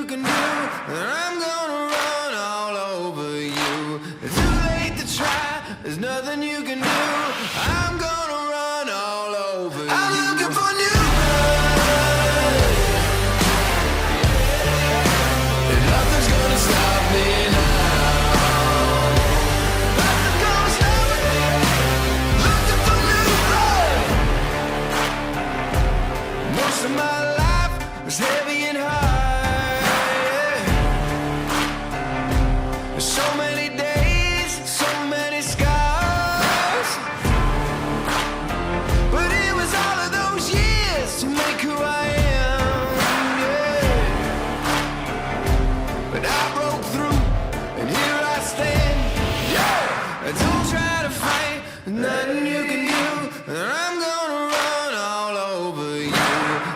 can do, then I'm gonna run all over you. It's too late to try, there's nothing you can do. I'm gonna run all over you. I'm looking for new blood, and nothing's gonna stop me now. Nothing's gonna stop me. Looking for new blood. Most of my life was heavy and hard, yeah. So many days, so many scars, but it was all of those years to make who I am, yeah. But I broke through, and here I stand, yeah. Don't try to fight, nothing you can do, and I'm gonna run all over you.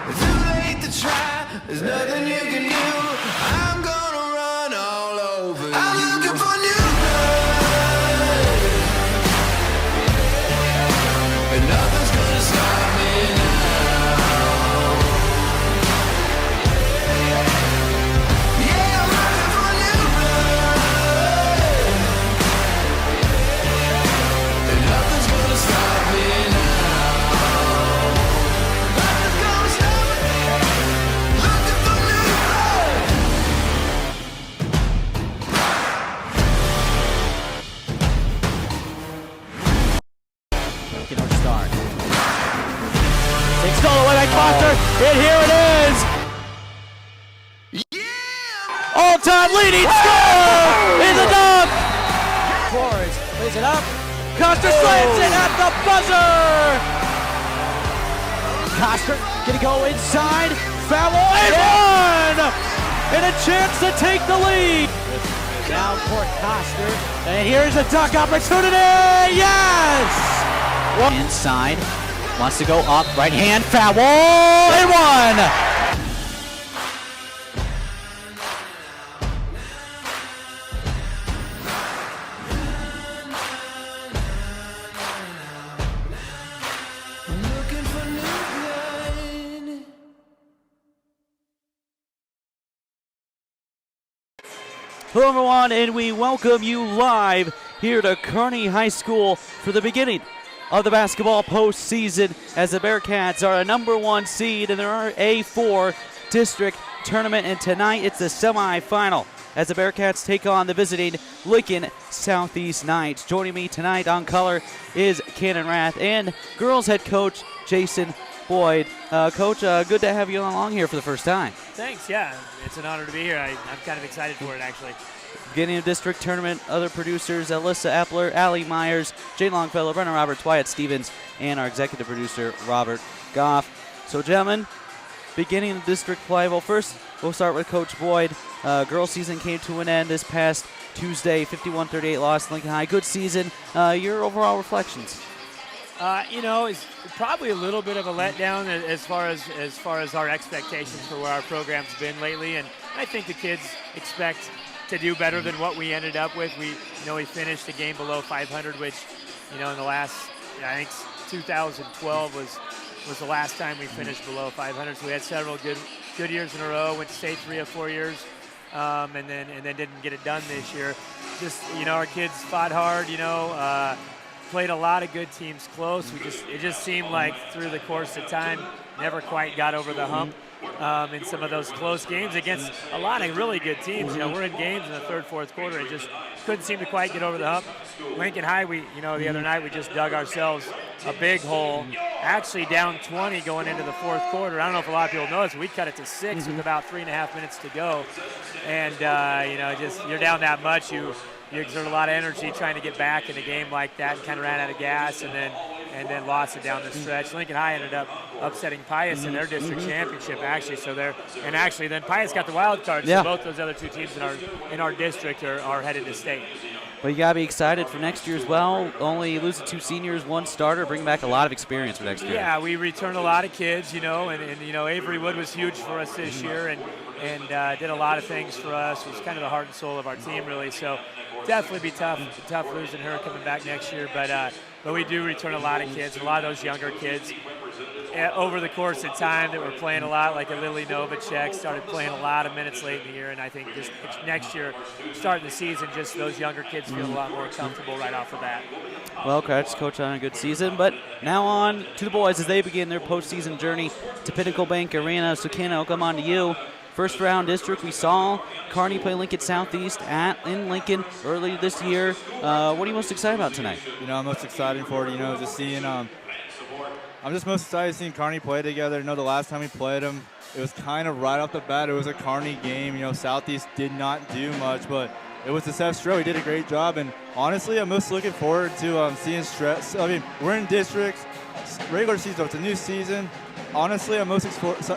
It's too late to try, there's nothing you can do. I'm gonna run all over you. I'm looking for new blood, and nothing's gonna stop me now. Yeah, I'm looking for new blood, and nothing's gonna stop me now. Nothing's gonna stop me. Looking for new blood. Making our start. It's stolen away by Foster, and here it is! Yeah! All-time leading scorer in the dunk! Flores plays it up. Coster slams it at the buzzer! Coster gonna go inside. Foul and one! And a chance to take the lead. Down court Coster. And here's a dunk opportunity! Yes! Inside. Wants to go up. Right hand. Foul and one! I'm looking for new blood. Hello everyone, and we welcome you live here to Kearney High School for the beginning of the basketball postseason as the Bearcats are a #1 seed in their A4 district tournament, and tonight it's the semifinal as the Bearcats take on the visiting Lincoln Southeast Knights. Joining me tonight on color is Cannon Rath and girls head coach Jason Boyd. Coach, good to have you along here for the first time. Thanks, yeah. It's an honor to be here. I'm kind of excited for it, actually. Beginning of district tournament, other producers, Alyssa Epler, Allie Myers, Jane Longfellow, Brennan Roberts, Wyatt Stevens, and our executive producer, Robert Goff. So, gentlemen, beginning of district play. Well, first, we'll start with Coach Boyd. Girls season came to an end this past Tuesday, 51-38 loss to Lincoln High. Good season. Your overall reflections? It's probably a little bit of a letdown as far as our expectations for where our program's been lately, and I think the kids expect to do better than what we ended up with. We finished the game below 500, which, in the last, I think 2012 was the last time we finished below 500. So we had several good years in a row. Went to state 3 or 4 years, and then didn't get it done this year. Just our kids fought hard. Played a lot of good teams close. It just seemed like through the course of time, never quite got over the hump in some of those close games against a lot of really good teams. We're in games in the third, fourth quarter and just couldn't seem to quite get over the hump. Lincoln High, the other night we just dug ourselves a big hole, actually down 20 going into the fourth quarter. I don't know if a lot of people know this, we cut it to 6 with about 3.5 minutes to go. And, just you're down that much, you exert a lot of energy trying to get back in a game like that, and kind of ran out of gas, and then lost it down the stretch. Lincoln High ended up upsetting Pius in their district championship, actually. So then Pius got the wild card. So both those other two teams in our district are headed to state. But you gotta be excited for next year as well. Only losing 2 seniors, 1 starter, bring back a lot of experience for next year. Yeah, we returned a lot of kids, and Avery Wood was huge for us this year, and did a lot of things for us. Was kind of the heart and soul of our team, really. So definitely be tough losing her coming back next year. But we do return a lot of kids, a lot of those younger kids. over the course of time that were playing a lot, like a Lily Novacek started playing a lot of minutes late in the year, and I think just next year, starting the season, just those younger kids feel a lot more comfortable right off the bat. Well, congrats, Coach, on a good season. But now on to the boys as they begin their postseason journey to Pinnacle Bank Arena. So, Ken, I'll come on to you. First round district, we saw Kearney play Lincoln Southeast in Lincoln early this year. What are you most excited about tonight? I'm most excited for it, just seeing I'm just most excited seeing Kearney play together. The last time we played them, it was kind of right off the bat. It was a Kearney game. Southeast did not do much, but it was the Seth Stroh. He did a great job, and honestly, I'm most looking forward to seeing stress. I mean, we're in districts, regular season, it's a new season. Honestly, I'm most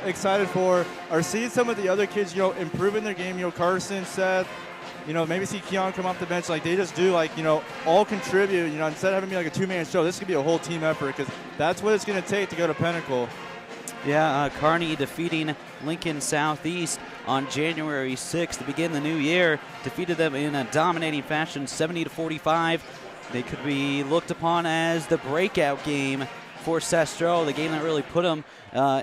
excited for seeing some of the other kids, improving their game. Carson, Seth, maybe see Keon come off the bench. Like, they just do, all contribute. Instead of having me like a two-man show, this could be a whole team effort because that's what it's going to take to go to Pinnacle. Yeah, Kearney defeating Lincoln Southeast on January 6th to begin the new year. Defeated them in a dominating fashion, 70-45. They could be looked upon as the breakout game for Seth Stroh, the game that really put him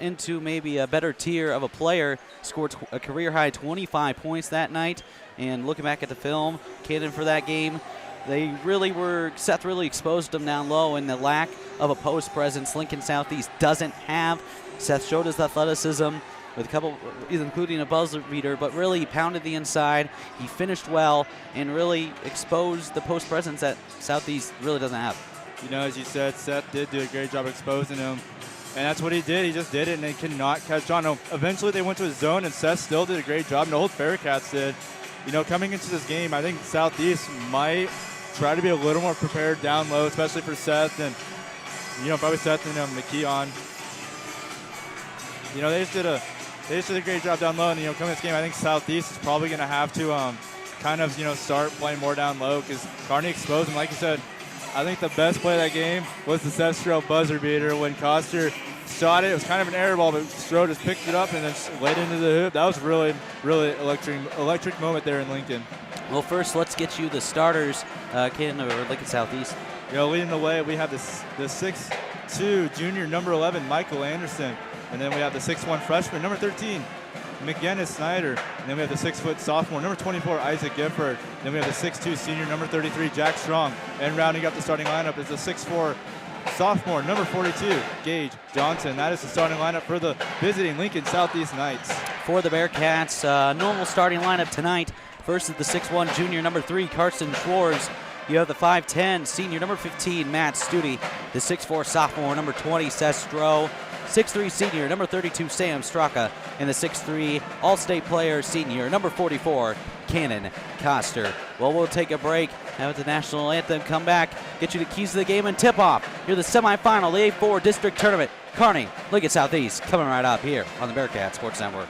into maybe a better tier of a player. Scored a career-high 25 points that night. And looking back at the film, Caden, for that game, Seth really exposed them down low, and the lack of a post presence Lincoln Southeast doesn't have. Seth showed his athleticism with a couple, including a buzzer beater, but really he pounded the inside. He finished well and really exposed the post presence that Southeast really doesn't have. As you said, Seth did do a great job exposing him, and that's what he did. He just did it, and they could not catch on. Eventually they went to his zone, and Seth still did a great job, and the whole Bearcats did. Coming into this game, I think Southeast might try to be a little more prepared down low, especially for Seth and, probably Seth and McKeon. They just did a great job down low, and, coming to this game, I think Southeast is probably going to have to kind of, start playing more down low because Kearney exposed him. Like you said, I think the best play of that game was the Seth Stroh buzzer beater when Coster shot it. It was kind of an air ball, but Stroh just picked it up and then laid into the hoop. That was really, really electric moment there in Lincoln. Well, first, let's get you the starters, Caden, of Lincoln Southeast. Leading the way, we have the 6'2", junior, number 11, Michael Anderson. And then we have the 6'1", freshman, number 13, McGinnis Snyder. And then we have the 6-foot sophomore, number 24, Isaac Gifford. Then we have the 6'2", senior, number 33, Jack Strong. And rounding up the starting lineup is the 6'4", sophomore, number 42, Gage Johnson. That is the starting lineup for the visiting Lincoln Southeast Knights. For the Bearcats, normal starting lineup tonight. First is the 6'1", junior, number 3, Carson Schwartz. You have the 5'10", senior, number 15, Matt Studi. The 6'4", sophomore, number 20, Seth Stroh. 6'3", senior, number 32, Sam Straka. And the 6'3", All-State player, senior, number 44, Cannon Coster. Well, we'll take a break, have the national anthem, come back, get you the keys to the game and tip-off. You're the semifinal, the A4 district tournament. Kearney, Lincoln Southeast, coming right up here on the Bearcat Sports Network.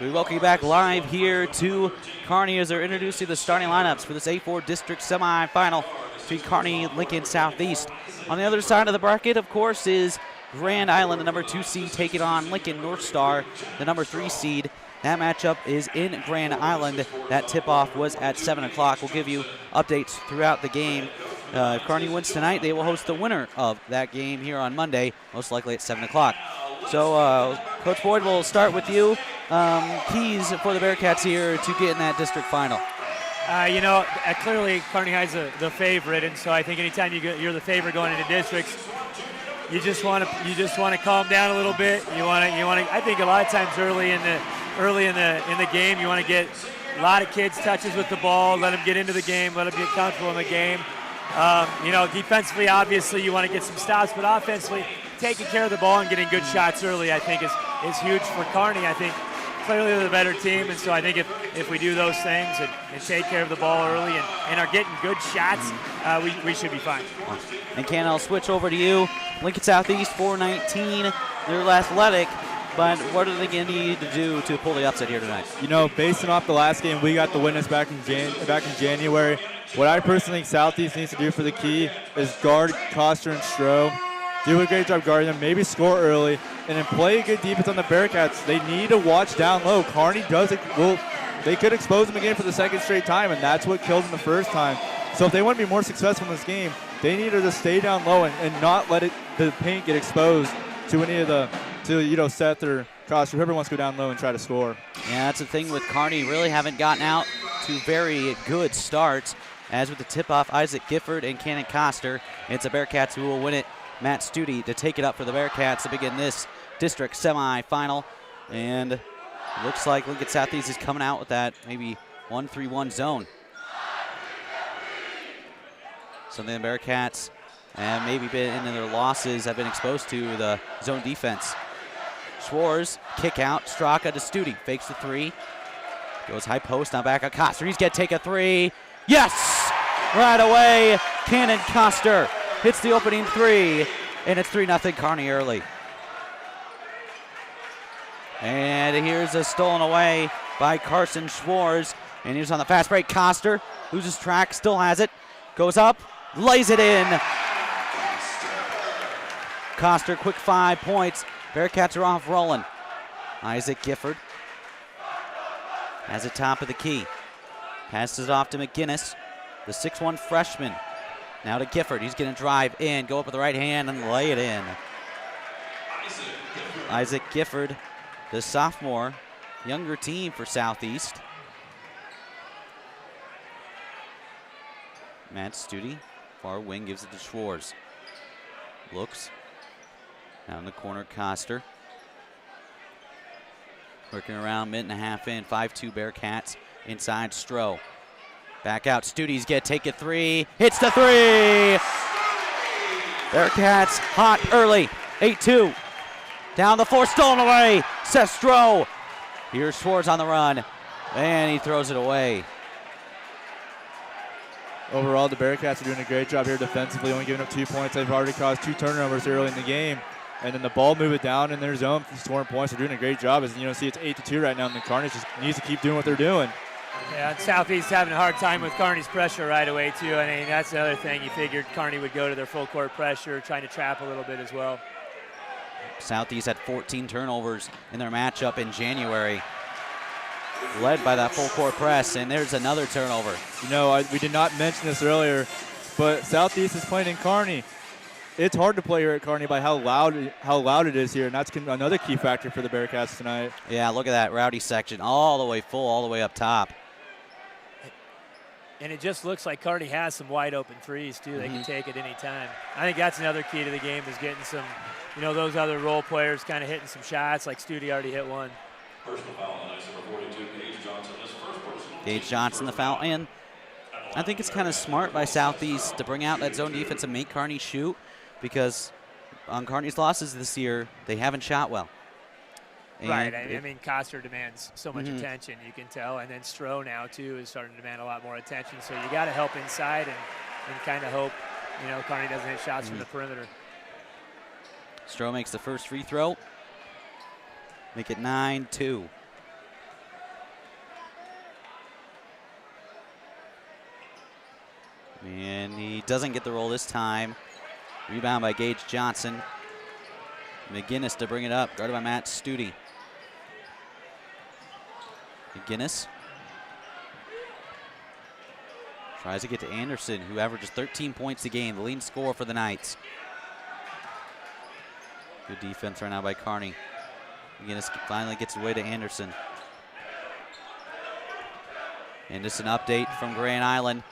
We welcome you back live here to Kearney as they're introducing the starting lineups for this A4 district semifinal between Kearney and Lincoln Southeast. On the other side of the bracket, of course, is Grand Island, the number 2 seed, taking on Lincoln North Star, the number 3 seed. That matchup is in Grand Island. That tip-off was at 7 o'clock. We'll give you updates throughout the game. If Kearney wins tonight, they will host the winner of that game here on Monday, most likely at 7 o'clock. So, Coach Boyd, we'll start with you. Keys for the Bearcats here to get in that district final. Clearly Kearney High's the favorite, and so I think anytime you're the favorite going into districts, you just want to calm down a little bit. You want to. I think a lot of times early in the game, you want to get a lot of kids touches with the ball, let them get into the game, let them get comfortable in the game. Defensively, obviously, you want to get some stops, but offensively, taking care of the ball and getting good shots early, I think, is huge for Kearney. I think clearly they're the better team, and so I think if we do those things and take care of the ball early and are getting good shots, we should be fine. And Ken, I'll switch over to you. Lincoln Southeast 419. They're athletic, but what are they going to need to do to pull the upset here tonight? Basing off the last game, we got the witness back in January. What I personally think Southeast needs to do for the key is guard Coster and Stroh. Do a great job guarding them, maybe score early, and then play a good defense on the Bearcats. They need to watch down low. Kearney does it. Well, they could expose them again for the second straight time, and that's what killed them the first time. So if they want to be more successful in this game, they need to just stay down low and not let the paint get exposed to any of Seth or Coster, whoever wants to go down low and try to score. Yeah, that's the thing with Kearney. Really haven't gotten out to very good starts. As with the tip-off, Isaac Gifford and Cannon Coster. It's the Bearcats who will win it. Matt Studi to take it up for the Bearcats to begin this district semifinal. And it looks like Lincoln Southeast is coming out with that maybe 1-3-1 zone. Something the Bearcats have maybe been in their losses have been exposed to the zone defense. Schwartz, kick out, Straka to Studi, fakes the 3. Goes high post, now back on Coster. He's going to take a 3. Yes! Right away, Cannon Coster hits the opening 3, and it's 3-0 Kearney early. And here's a stolen away by Carson Schwartz, and here's on the fast break. Coster loses track, still has it, goes up, lays it in. Coster, quick 5 points. Bearcats are off rolling. Isaac Gifford has it top of the key. Passes it off to McGinnis, the 6'1 freshman. Now to Gifford. He's going to drive in, go up with the right hand, and lay it in. Isaac Gifford, the sophomore, younger team for Southeast. Matt Studi, far wing, gives it to Schwartz. Looks. Down the corner, Coster. Working around, minute and a half in, 5-2 Bearcats. Inside, Stroh. Back out, Studi's get take a 3. Hits the 3! Bearcats hot early, 8-2. Down the 4, stolen away, Seth Stroh. Here's Schwartz on the run, and he throws it away. Overall, the Bearcats are doing a great job here defensively, only giving up 2 points. They've already caused 2 turnovers early in the game. And then the ball move it down in their zone, scoring points. They're doing a great job. As see, it's 8-2 right now, and the Kearney just needs to keep doing what they're doing. Yeah, and Southeast having a hard time with Kearney's pressure right away, too. I mean, that's the other thing. You figured Kearney would go to their full court pressure, trying to trap a little bit as well. Southeast had 14 turnovers in their matchup in January, led by that full court press, and there's another turnover. We did not mention this earlier, but Southeast is playing in Kearney. It's hard to play here at Kearney by how loud it is here, and that's another key factor for the Bearcats tonight. Yeah, look at that rowdy section, all the way full, all the way up top. And it just looks like Kearney has some wide open threes, too. They can take at any time. I think that's another key to the game is getting some, those other role players kind of hitting some shots, like Studi already hit one. Personal foul on ice number 42, Gage Johnson, is first person. Gage Johnson, the foul, and I think it's kind of smart by Southeast to bring out that zone defense and make Kearney shoot, because on Kearney's losses this year, they haven't shot well. And right. I mean, Coster demands so much attention, you can tell. And then Stroh now, too, is starting to demand a lot more attention. So you got to help inside and kind of hope, Kearney doesn't hit shots from the perimeter. Stroh makes the first free throw. Make it 9-2. And he doesn't get the roll this time. Rebound by Gage Johnson. McGinnis to bring it up, guarded by Matt Studi. McGinnis tries to get to Anderson, who averages 13 points a game, the leading scorer for the Knights. Good defense right now by Kearney. McGinnis finally gets away to Anderson. And just an update from Grand Island.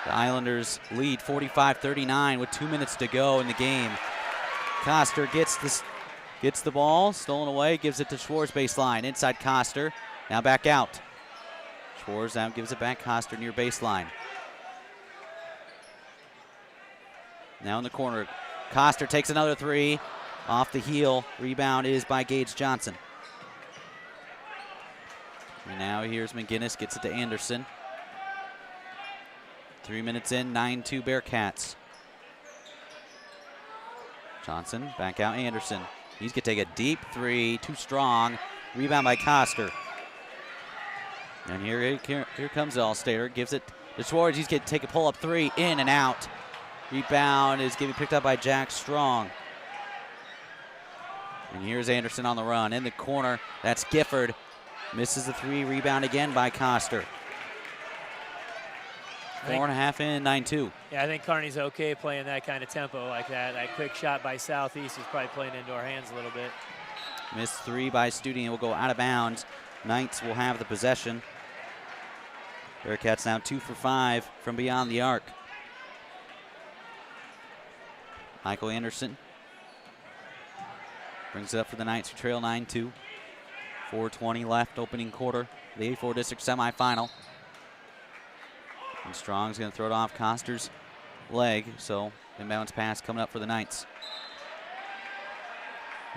The Islanders lead 45-39 with 2 minutes to go in the game. Coster gets the ball, stolen away, gives it to Schwartz baseline. Inside Coster, now back out. Schwartz now gives it back, Coster near baseline. Now in the corner, Coster takes another three. Off the heel, rebound is by Gage Johnson. And now here's McGinnis, gets it to Anderson. 3 minutes in, 9-2 Bearcats. Johnson, back out Anderson. He's gonna take a deep three, too strong. Rebound by Coster. And here comes Allstater, gives it to Schwartz. He's gonna take a pull-up three, in and out. Rebound is getting picked up by Jack Strong. And here's Anderson on the run. In the corner, that's Gifford. Misses the three, rebound again by Coster. 4.5 in, 9-2. Yeah, I think Kearney's okay playing that kind of tempo like that. That quick shot by Southeast is probably playing into our hands a little bit. Missed three by Studi and will go out of bounds. Knights will have the possession. Bearcats now 2 for 5 from beyond the arc. Michael Anderson brings it up for the Knights who trail 9-2. 4:20 left, opening quarter, the A4 District semifinal. And Strong's going to throw it off Coster's leg, so inbounds pass coming up for the Knights.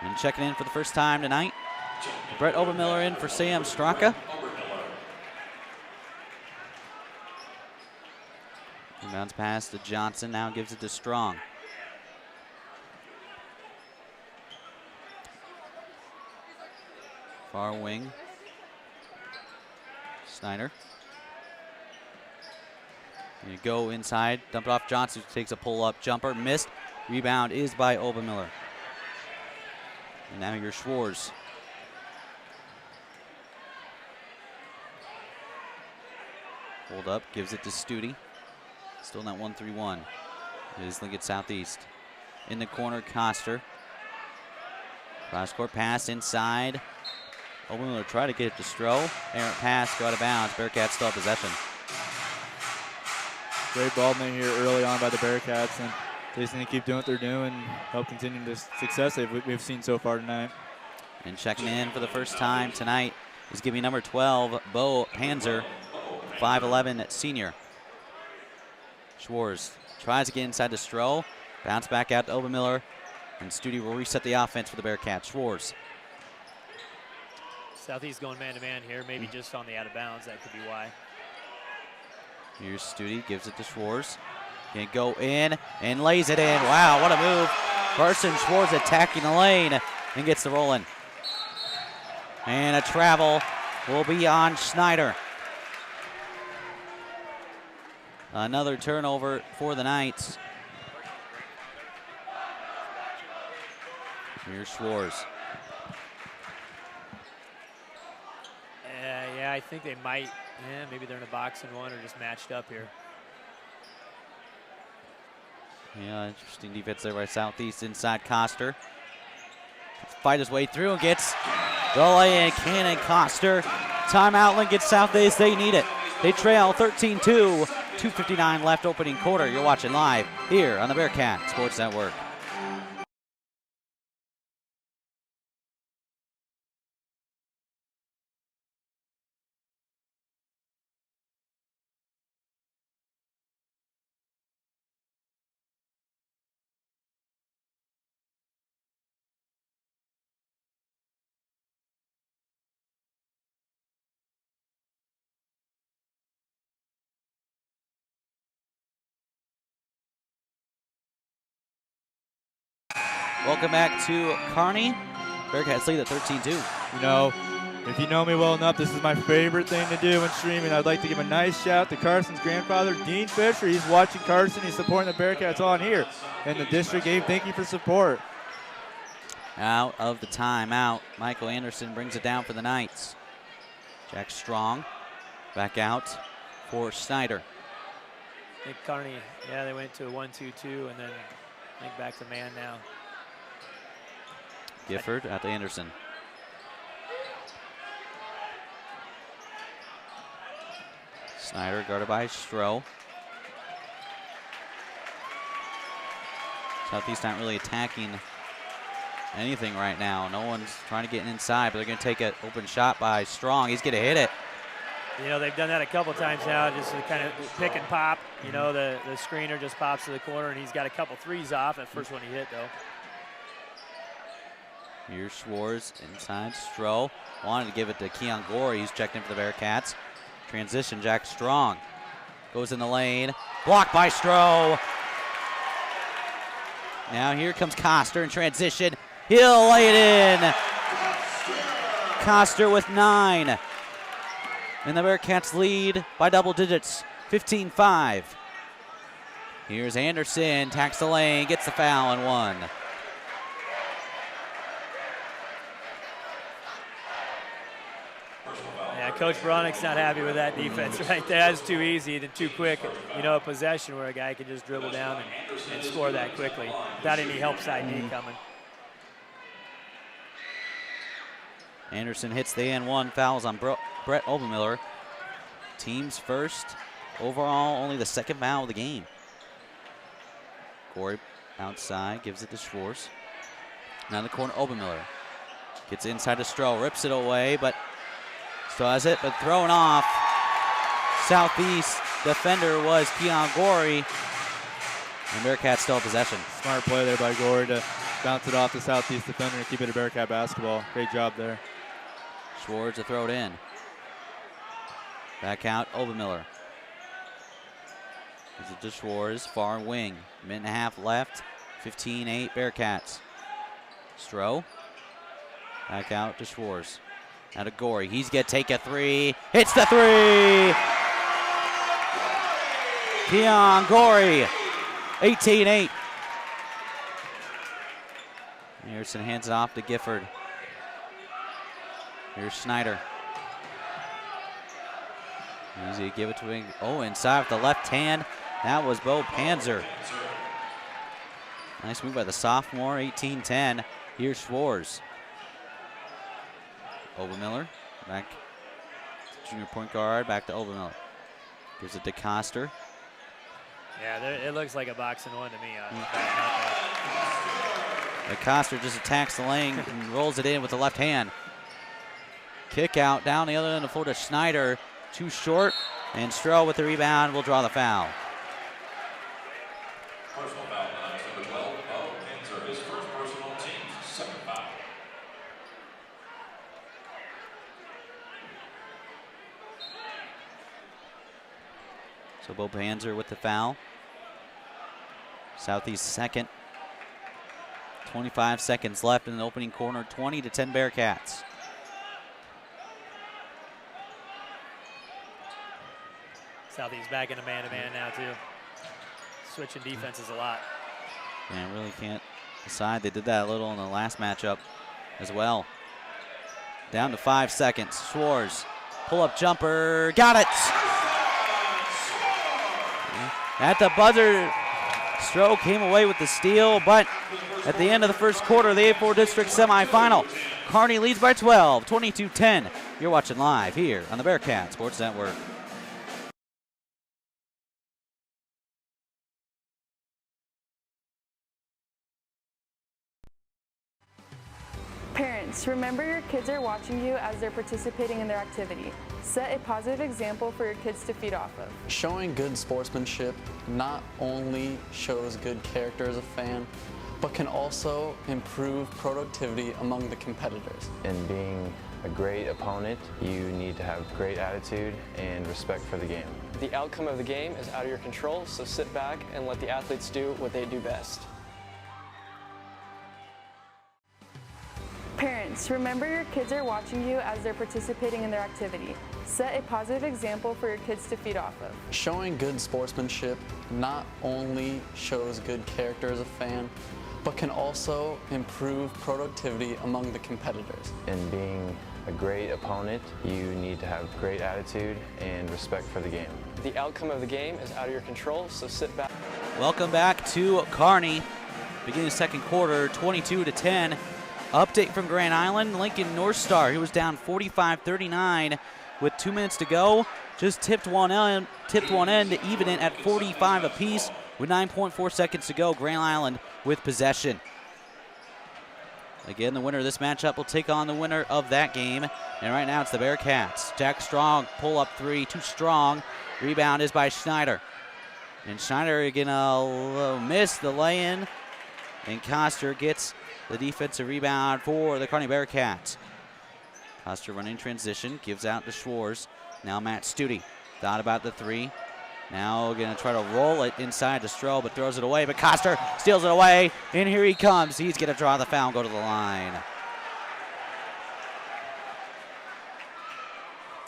And checking in for the first time tonight, Brett Obermiller in for Sam Straka. Inbounds pass to Johnson, now gives it to Strong. Far wing. Snyder. And you go inside, dump it off Johnson, who takes a pull-up jumper, missed. Rebound is by Obermiller. And now here's Schwartz. Hold up, gives it to Studi. Still not 1-3-1. It is Lincoln Southeast. In the corner, Coster. Cross-court pass inside. Obermiller try to get it to Stroh. Errant pass, go out of bounds. Bearcats still have possession. Great ball made here early on by the Bearcats, and they just need to keep doing what they're doing and help continue this success we've seen so far tonight. And checking in for the first time tonight is giving number 12, Bo Panzer, 5'11" senior. Schwartz tries to get inside to Stroh. Bounce back out to Obermiller. And Studi will reset the offense for the Bearcats. Schwartz. Southeast going man-to-man here, maybe just on the out-of-bounds. That could be why. Here's Studi, gives it to Schwartz. Can go in and lays it in. Wow, what a move. Carson Schwartz attacking the lane and gets the roll in. And a travel will be on Schneider. Another turnover for the Knights. Here's Schwartz. Yeah, I think they might. Yeah, maybe they're in a box and one or just matched up here. Yeah, interesting defense there by Southeast. Inside Coster. Fight his way through and gets the lay-in. Cannon Coster. Timeout Lincoln Southeast. They need it. They trail 13-2. 2:59 left opening quarter. You're watching live here on the Bearcat Sports Network. Welcome back to Kearney. Bearcats lead at 13-2. You know, If you know me well enough, this is my favorite thing to do when streaming. I'd like to give a nice shout out to Carson's grandfather, Dean Fisher. He's watching Carson. He's supporting the Bearcats on here in the district game. Thank you for support. Out of the timeout, Michael Anderson brings it down for the Knights. Jack Strong back out for Snyder. I think Kearney, yeah, they went to a 1-2-2 and then I think back to man now. Gifford out to Anderson. Snyder guarded by Stroh. Southeast not really attacking anything right now. No one's trying to get inside, but they're going to take an open shot by Strong. He's going to hit it. You know, they've done that a couple times now, just to kind of pick and pop. You know, the screener just pops to the corner, and he's got a couple threes off. That first one he hit, though. Here's Schwartz inside. Stroh wanted to give it to Keon Gorey. He's checked in for the Bearcats. Transition, Jack Strong goes in the lane. Blocked by Stroh. Now here comes Coster in transition. He'll lay it in. Coster with 9. And the Bearcats lead by double digits, 15-5. Here's Anderson, tacks the lane, gets the foul and 1. Yeah, Coach Bronick's not happy with that defense right there. That's too easy and too quick. You know, a possession where a guy can just dribble down and score that quickly without any help side D coming. Anderson hits the and 1, fouls on Brett Obermiller. Team's first, overall only the second foul of the game. Corey outside, gives it to Schwartz. Now in the corner, Obermiller. Gets inside to Stroh, rips it away, but still has it, but thrown off. Southeast defender was Keon Gorey. And Bearcats still have possession. Smart play there by Gorey to bounce it off the Southeast defender and keep it a Bearcat basketball. Great job there. Schwartz to throw it in. Back out, Obermiller. Gives it to Schwartz, far wing. Minute and a half left, 15-8 Bearcats. Stroh, back out to Schwartz. Now to Gorey, he's gonna take a 3, hits the 3! Keon Gorey, 18-8. Anderson hands it off to Gifford. Here's Snyder. Easy to give it to him. Oh, inside with the left hand. That was Bo Panzer. Nice move by the sophomore, 18-10. Here's Schwartz. Obermiller, back to junior point guard, back to Obermiller. Gives it to Coster. Yeah, it looks like a boxing one to me. Coster just attacks the lane and rolls it in with the left hand. Kick out down the other end of the floor to Schneider. Too short, and Stroh with the rebound will draw the foul. Personal foul line, number 12, Bo Panzer, his first personal, team's second foul. So Bo Panzer with the foul. Southeast second. 25 seconds left in the opening corner, 20-10 Bearcats. Southeast back in a man-to-man now, too. Switching defenses a lot. Yeah, really can't decide. They did that a little in the last matchup as well. Down to 5 seconds. Schwartz, pull-up jumper, got it! At the buzzer, Stroh came away with the steal, but at the end of the first quarter, the A4 District semifinal, Kearney leads by 12, 22-10. You're watching live here on the Bearcat Sports Network. Parents, remember your kids are watching you as they're participating in their activity. Set a positive example for your kids to feed off of. Showing good sportsmanship not only shows good character as a fan, but can also improve productivity among the competitors. In being a great opponent, you need to have great attitude and respect for the game. The outcome of the game is out of your control, so sit back and let the athletes do what they do best. Parents, activities. Remember your kids are watching you as they're participating in their activity. Set a positive example for your kids to feed off of. Showing good sportsmanship not only shows good character as a fan, but can also improve productivity among the competitors. In being a great opponent, you need to have great attitude and respect for the game. The outcome of the game is out of your control, so sit back. Welcome back to Kearney. Beginning the second quarter, 22-10. Update from Grand Island. Lincoln North Star, he was down 45-39 with 2 minutes to go. Just tipped one end to even it at 45 apiece with 9.4 seconds to go. Grand Island with possession. Again, the winner of this matchup will take on the winner of that game. And right now it's the Bearcats. Jack Strong, pull up three, too strong. Rebound is by Schneider. And Schneider gonna miss the lay-in. And Coster gets the defensive rebound for the Kearney Bearcats. Coster running transition, gives out to Schwartz. Now Matt Studi. Thought about the three. Now gonna try to roll it inside to Stroh, but throws it away. But Coster steals it away, and here he comes. He's gonna draw the foul and go to the line.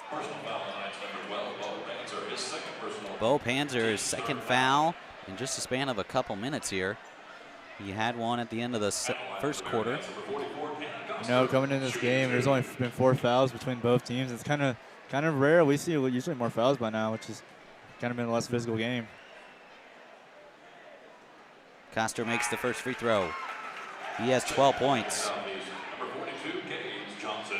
Personal foul tonight's number 12, Bo Panzer, his second personal. Bo Panzer, his second foul in just a span of a couple minutes here. He had one at the end of the first quarter. You know, coming in this game, there's only been 4 fouls between both teams. It's kind of rare. We see usually more fouls by now, which is kind of been a less physical game. Coster makes the first free throw. He has 12 points. Number 42, Gage Johnson.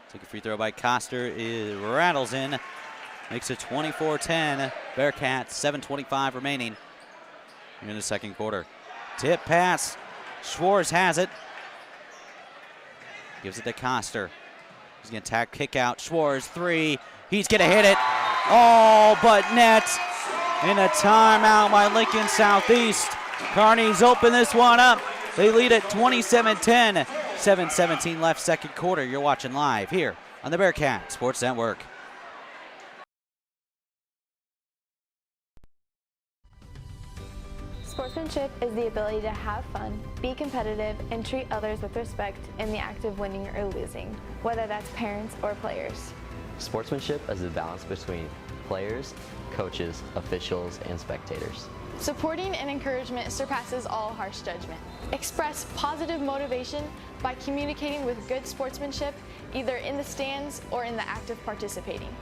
Take a free throw by Coster. It rattles in. Makes it 24-10. Bearcats, 7:25 remaining in the second quarter. Tip pass. Schwartz has it. Gives it to Coster. He's going to attack, kick out. Schwartz, three. He's going to hit it. Oh, but net. And a timeout by Lincoln Southeast. Kearney's open this one up. They lead at 27-10. 7:17 left, second quarter. You're watching live here on the Bearcat Sports Network. Sportsmanship is the ability to have fun, be competitive, and treat others with respect in the act of winning or losing, whether that's parents or players. Sportsmanship is the balance between players, coaches, officials, and spectators. Supporting and encouragement surpasses all harsh judgment. Express positive motivation by communicating with good sportsmanship, either in the stands or in the act of participating.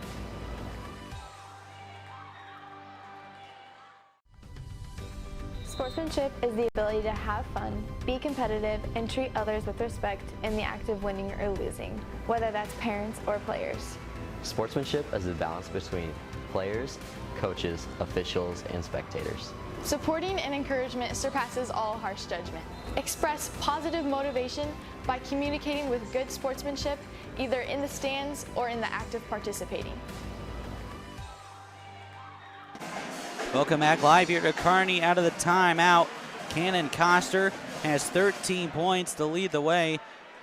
Sportsmanship is the ability to have fun, be competitive, and treat others with respect in the act of winning or losing, whether that's parents or players. Sportsmanship is the balance between players, coaches, officials, and spectators. Supporting and encouragement surpasses all harsh judgment. Express positive motivation by communicating with good sportsmanship, either in the stands or in the act of participating. Welcome back live here to Kearney out of the timeout. Cannon Coster has 13 points to lead the way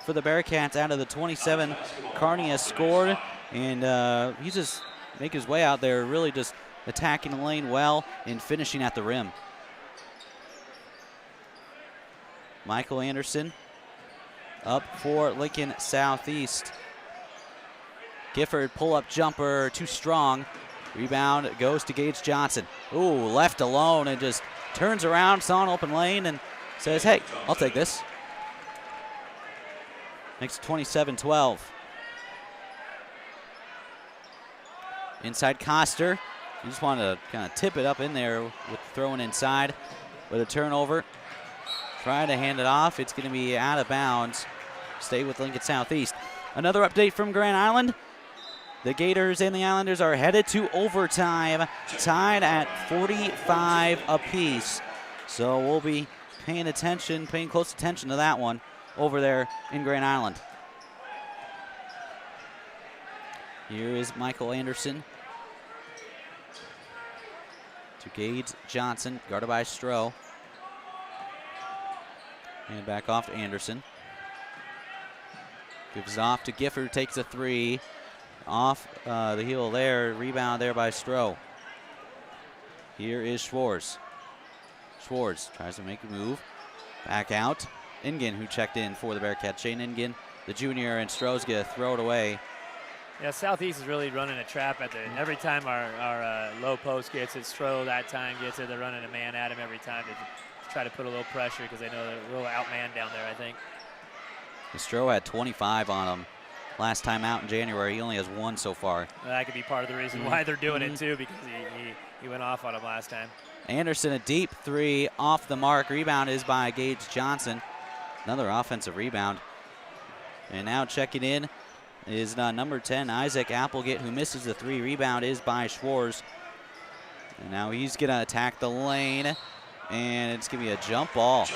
for the Bearcats out of the 27. Kearney has scored, and he's just making his way out there, really just attacking the lane well and finishing at the rim. Michael Anderson up for Lincoln Southeast. Gifford pull-up jumper, too strong. Rebound goes to Gage Johnson. Ooh, left alone and just turns around, saw an open lane and says, hey, I'll take this. Makes it 27-12. Inside Coster. You just want to kind of tip it up in there with throwing inside. With a turnover. Try to hand it off. It's going to be out of bounds. Stay with Lincoln Southeast. Another update from Grand Island. The Gators and the Islanders are headed to overtime, tied at 45 apiece. So we'll be paying close attention to that one over there in Grand Island. Here is Michael Anderson to Gage Johnson, guarded by Stroh. And back off to Anderson. Gives it off to Gifford, takes a three. Off the heel there, rebound there by Stroh. Here is Schwartz. Schwartz tries to make a move. Back out. Ingen, who checked in for the Bearcats. Shane Ingen, the junior, and Stroh's going to throw it away. Yeah, Southeast is really running a trap at the every time our low post gets it. Stroh that time gets it. They're running a man at him every time to try to put a little pressure because they know they're a little outmanned down there, I think. Stroh had 25 on him last time out in January. He only has 1 so far. Well, that could be part of the reason why they're doing it too, because he went off on him last time. Anderson, a deep 3 off the mark. Rebound is by Gage Johnson. Another offensive rebound. And now checking in is number 10, Isaac Applegate, who misses the 3. Rebound is by Schwartz. And now he's going to attack the lane, and it's going to be a jump ball.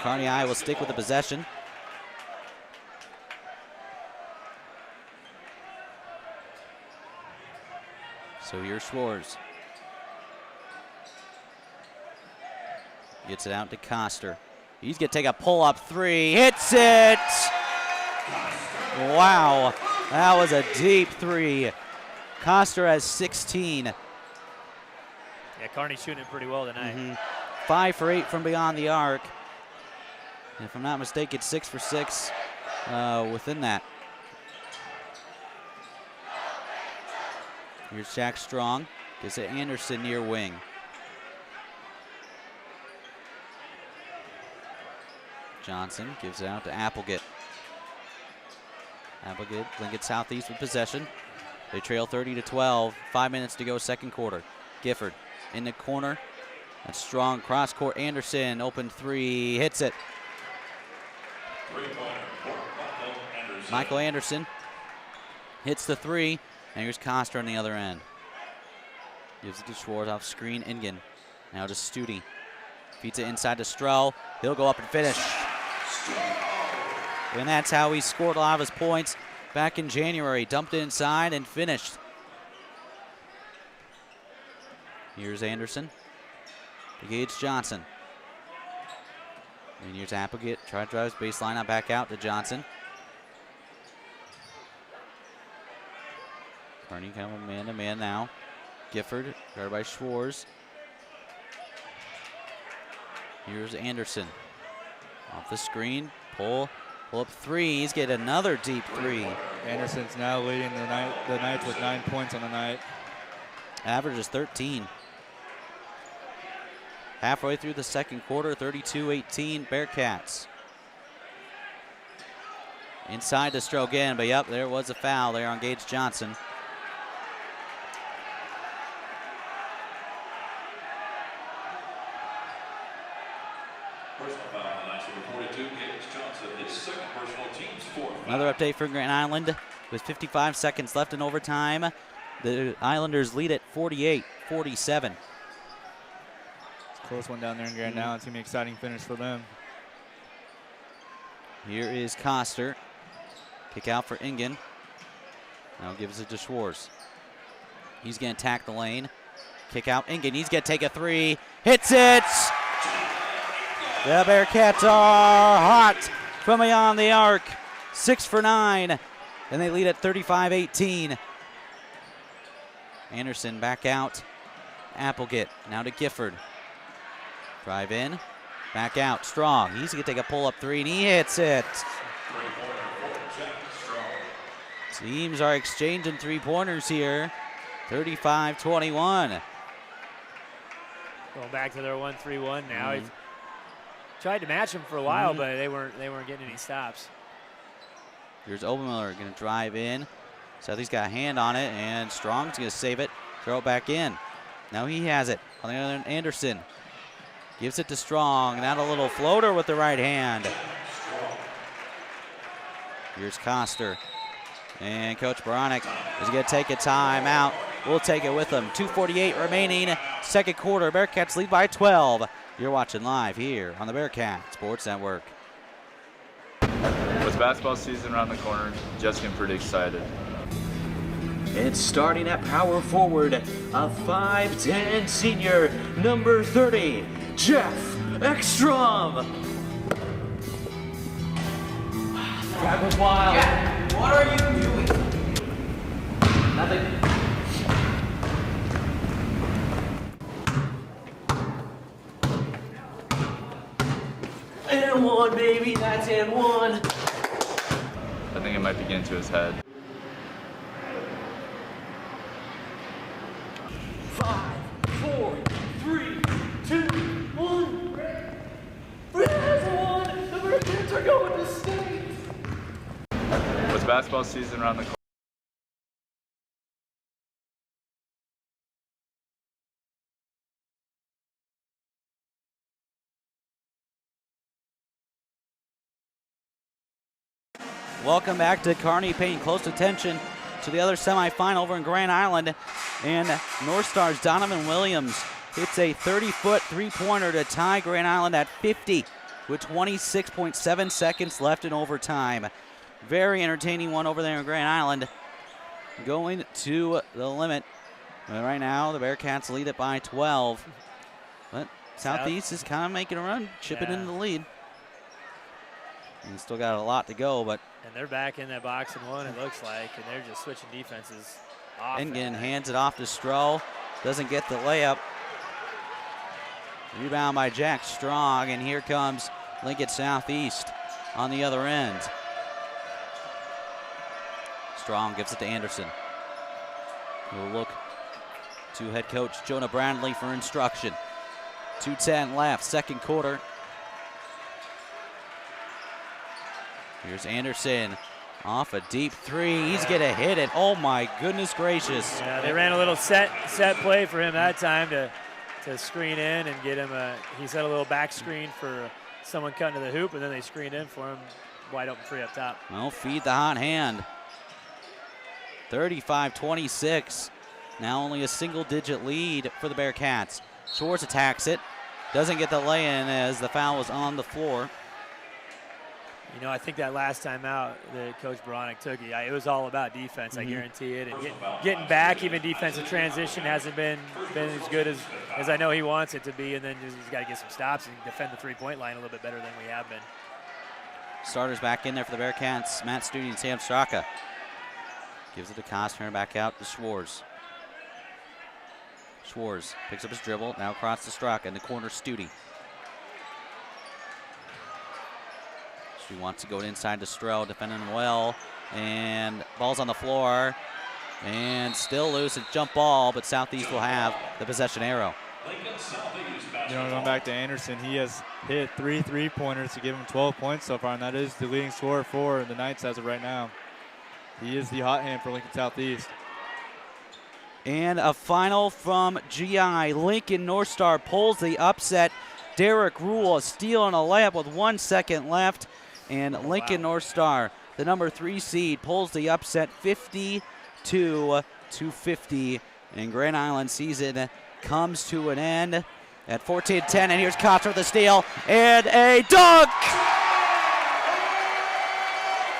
Kearney High will stick with the possession. So here's Schwartz. Gets it out to Coster. He's going to take a pull-up 3. Hits it! Wow, that was a deep 3. Coster has 16. Yeah, Kearney's shooting it pretty well tonight. 5 for 8 from beyond the arc. And if I'm not mistaken, 6 for 6 within that. Here's Jack Strong. Gives it Anderson near wing. Johnson gives it out to Applegate. Applegate, Lincoln Southeast with possession. They trail 30-12. 5 minutes to go, second quarter. Gifford in the corner. That's Strong, cross court. Anderson, open 3, hits it. Michael Anderson hits the 3, and here's Coster on the other end. Gives it to Schwartz off screen. Ingen. Now to Studi. Feeds it inside to Stroh. He'll go up and finish. And that's how he scored a lot of his points back in January. Dumped it inside and finished. Here's Anderson. To Gage Johnson. And here's Applegate. Try to drive his baseline, back out to Johnson. Kearney kind of man-to-man now. Gifford, guarded by Schwartz. Here's Anderson. Off the screen, pull up 3. He's getting another deep 3. Anderson's now leading the Knights with 9 points on the night. Average is 13. Halfway through the second quarter, 32-18 Bearcats. Inside to Stroh again, but yep, there was a foul there on Gage Johnson. Another update for Grand Island with 55 seconds left in overtime. The Islanders lead at 48-47. It's a close one down there in Grand Island. It's going to be an exciting finish for them. Here is Coster. Kick out for Ingen. Now gives it to Schwartz. He's going to attack the lane. Kick out Ingen. He's going to take a 3. Hits it! The Bearcats are hot from beyond the arc. 6 for 9, and they lead at 35-18. Anderson back out. Applegate now to Gifford. Drive in, back out. Strong. He's going to take a pull-up 3, and he hits it. Teams are exchanging 3-pointers here. 35-21. Going back to their 1-3-1 now. He's tried to match them for a while, but they weren't getting any stops. Here's Obermiller going to drive in. Southeast got a hand on it, and Strong's going to save it, throw it back in. Now he has it. On the other end, Anderson gives it to Strong. Now a little floater with the right hand. Here's Coster. And Coach Baranek is going to take a timeout. We'll take it with him. 2:48 remaining, second quarter. Bearcats lead by 12. You're watching live here on the Bearcat Sports Network. With basketball season around the corner, just getting pretty excited. It's starting at power forward, a 5'10" senior, number 30, Jeff Ekstrom. That was wild. What are you doing? And one, baby, that's and one. I think it might be getting to his head. 5, 4, 3, 2, 1. There's a one. The Bearcats are going to state. With basketball season around the corner. Welcome back to Kearney, paying close attention to the other semifinal over in Grand Island. And North Star's Donovan Williams hits a 30-foot three-pointer to tie Grand Island at 50 with 26.7 seconds left in overtime. Very entertaining one over there in Grand Island. Going to the limit. But right now, the Bearcats lead it by 12. But Southeast is kind of making a run, chipping into the lead. And still got a lot to go, but. And they're back in that box and one, it looks like, and they're just switching defenses off. Engen hands it off to Stroh. Doesn't get the layup. Rebound by Jack Strong, and here comes Lincoln Southeast on the other end. Strong gives it to Anderson. We'll look to head coach Jonah Bradley for instruction. 2:10 left, second quarter. Here's Anderson off a deep three. He's going to hit it. Oh, my goodness gracious. Yeah, they ran a little set play for him that time to screen in and get him he set a little back screen for someone cutting to the hoop, and then they screened in for him. Wide open three up top. Well, feed the hot hand. 35-26. Now only a single-digit lead for the Bearcats. Schwartz attacks it. Doesn't get the lay-in as the foul was on the floor. You know, I think that last time out that Coach Baranek took, it was all about defense, I guarantee it. And getting back, even defensive transition hasn't been as good as I know he wants it to be. And then he's got to get some stops and defend the three-point line a little bit better than we have been. Starters back in there for the Bearcats. Matt Studi and Sam Straka. Gives it to Costner, back out to Schwartz. Schwartz picks up his dribble, now across to Straka in the corner, Studi. She wants to go inside to Stroh, defending well, and ball's on the floor, and still loose, a jump ball, but Southeast will have the possession arrow. You know, going back to Anderson, he has hit 3 3-pointers to give him 12 points so far, and that is the leading scorer for the Knights as of right now. He is the hot hand for Lincoln Southeast. And a final from GI. Lincoln North Star pulls the upset. Derek Rule a steal and a layup with 1 second left. And Lincoln North Star, the number 3 seed, pulls the upset 52-50. And Grand Island season comes to an end at 14-10. And here's Cotter with the steal and a dunk!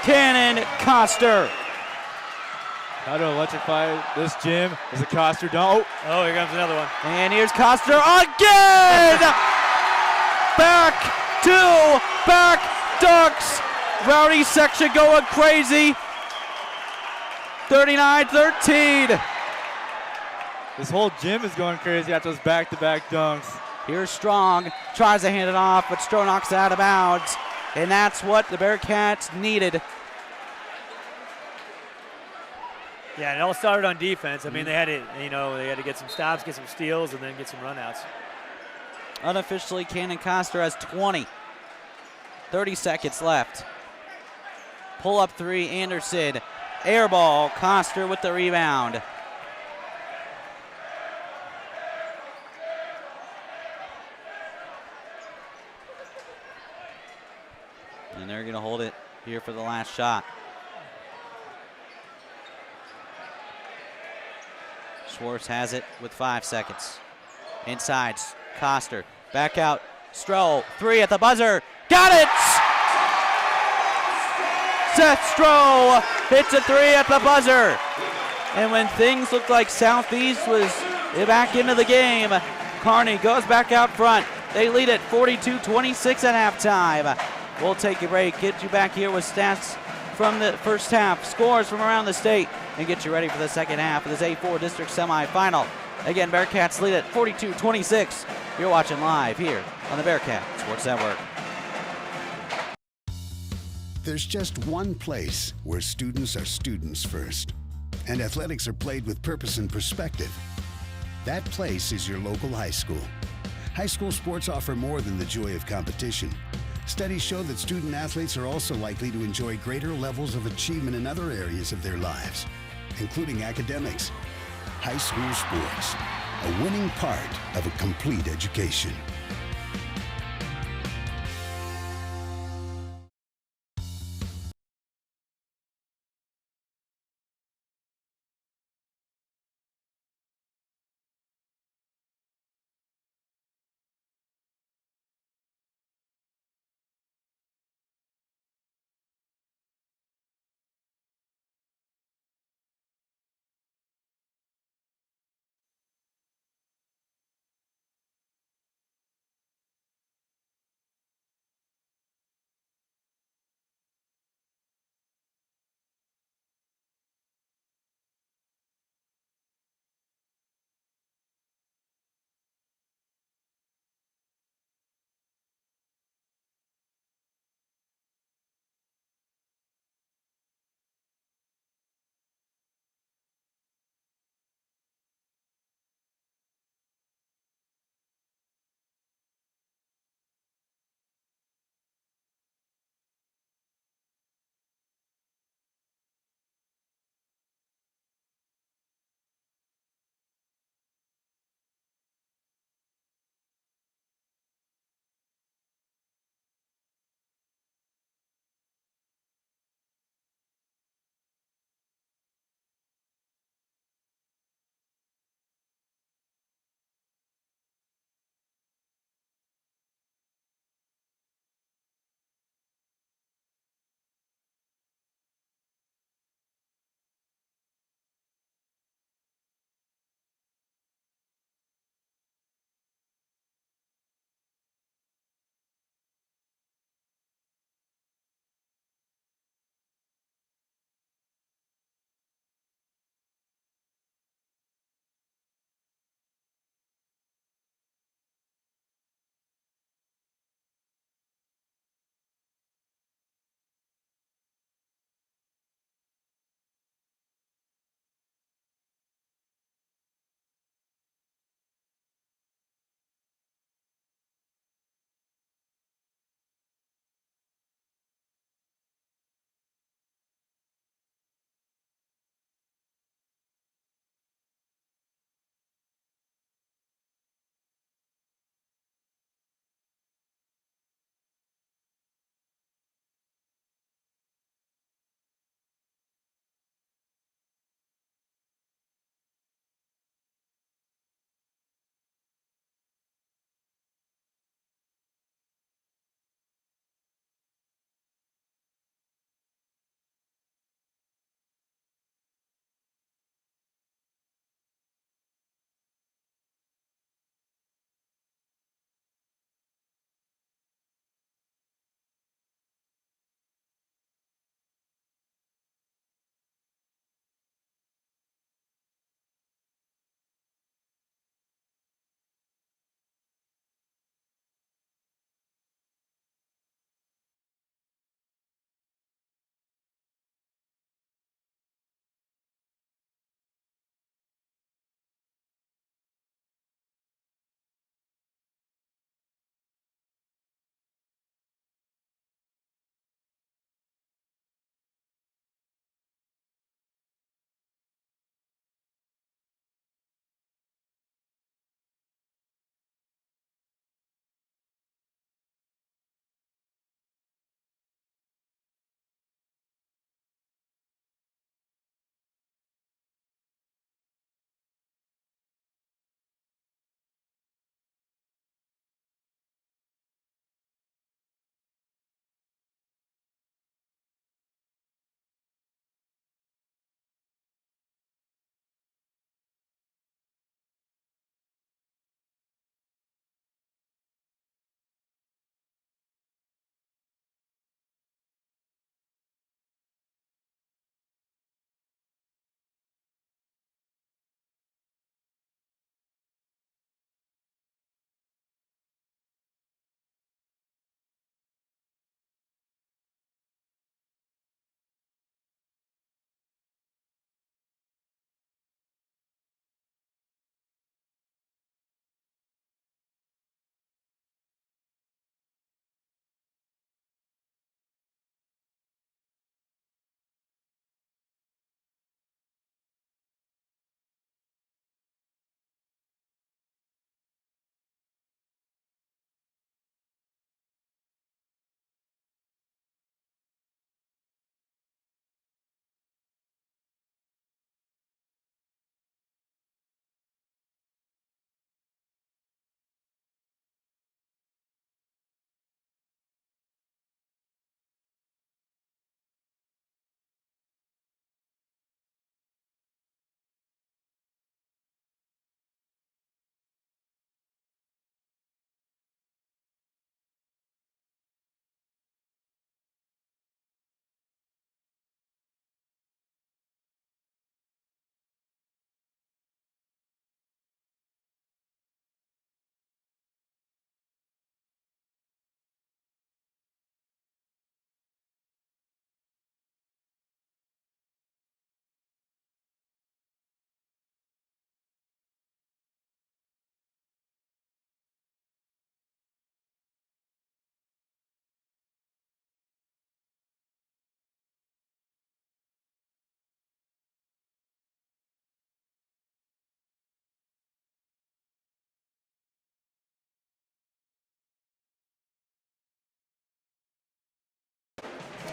Cannon Coster. How to electrify this gym is a Coster dunk. Oh, here comes another one. And here's Coster again! Back dunks. Rowdy section going crazy. 39-13. This whole gym is going crazy after those back-to-back dunks. Here's Strong, tries to hand it off, but Stroh knocks it out of bounds. And that's what the Bearcats needed. Yeah, and it all started on defense. I mean, they had to get some stops, get some steals, and then get some runouts. Unofficially, Cannon Coster has 20. 30 seconds left. Pull up three, Anderson. Air ball, Coster with the rebound. And they're going to hold it here for the last shot. Schwartz has it with 5 seconds. Inside, Coster. Back out, Stroh. 3 at the buzzer. Got it! Seth Stroh hits a 3 at the buzzer. And when things looked like Southeast was back into the game, Kearney goes back out front. They lead it 42-26 at halftime. We'll take a break, get you back here with stats from the first half, scores from around the state. and get you ready for the second half of this A4 District semifinal. Again, Bearcats lead at 42-26. You're watching live here on the Bearcat Sports Network. There's just one place where students are students first, and athletics are played with purpose and perspective. That place is your local high school. High school sports offer more than the joy of competition. Studies show that student athletes are also likely to enjoy greater levels of achievement in other areas of their lives, including academics. High school sports, a winning part of a complete education.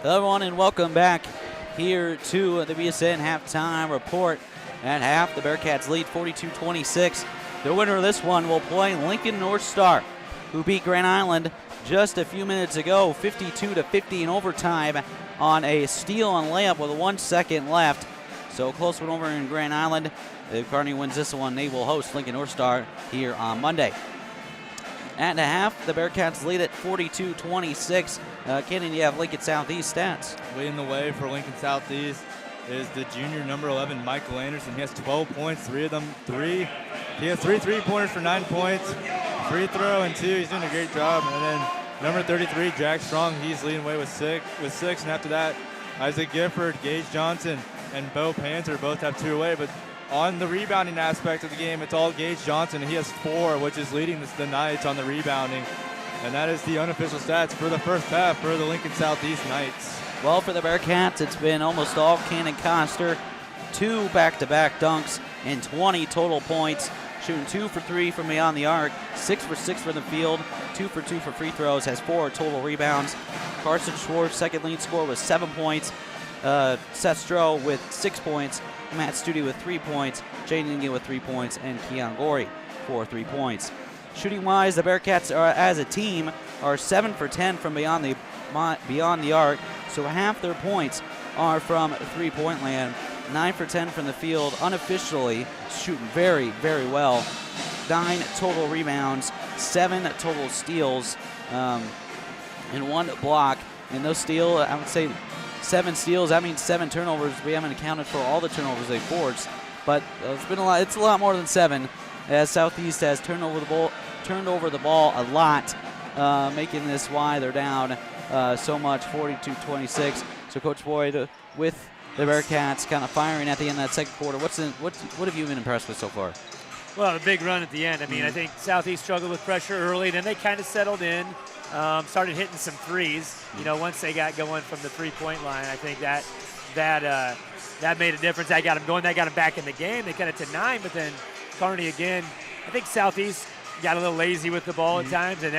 Hello, everyone, and welcome back here to the BSN halftime report. At half, the Bearcats lead 42-26. The winner of this one will play Lincoln North Star, who beat Grand Island just a few minutes ago, 52-50 in overtime on a steal and layup with 1 second left. So close one over in Grand Island. If Kearney wins this one, they will host Lincoln North Star here on Monday. At the half, the Bearcats lead at 42-26. Kearney, you have Lincoln Southeast stats. Leading the way for Lincoln Southeast is the junior number 11, Michael Anderson. He has 12 points, 3 of them three. He has 3 3-pointers for 9 points, free throw and 2. He's doing a great job. And then number 33, Jack Strong, he's leading the way with six. And after that, Isaac Gifford, Gage Johnson, and Bo Panther both have 2 away. But on the rebounding aspect of the game, it's all Gage Johnson. He has 4, which is leading the Knights on the rebounding. And that is the unofficial stats for the first half for the Lincoln Southeast Knights. Well, for the Bearcats, it's been almost all Cannon Coster. 2 back-to-back dunks and 20 total points. Shooting 2 for 3 from beyond the arc, 6 for 6 from the field, 2 for 2 for free throws, has 4 total rebounds. Carson Schwartz, second lead scorer with 7 points. Seth Stroh with 6 points. Matt Studi with 3 points. Jaden Inge with 3 points. And Keon Gorey for 3 points. Shooting-wise, the Bearcats are, as a team, are 7 for 10 from beyond the arc. So half their points are from three-point land. 9 for 10 from the field, unofficially shooting very, very well. 9 total rebounds, 7 total steals, and 1 block. And those steals, I would say 7 steals, that means 7 turnovers. We haven't accounted for all the turnovers they forced, but it's been a lot. It's a lot more than 7, as Southeast has turned over the ball a lot, making this why they're down so much, 42-26. So Coach Boyd with the Bearcats kind of firing at the end of that second quarter. What have you been impressed with so far? Well, the big run at the end. I mean, I think Southeast struggled with pressure early, then they kind of settled in, started hitting some threes. You know, once they got going from the three-point line, I think that made a difference. That got them going. That got them back in the game. They cut it to 9, but then Kearney again. I think Southeast got a little lazy with the ball at times, and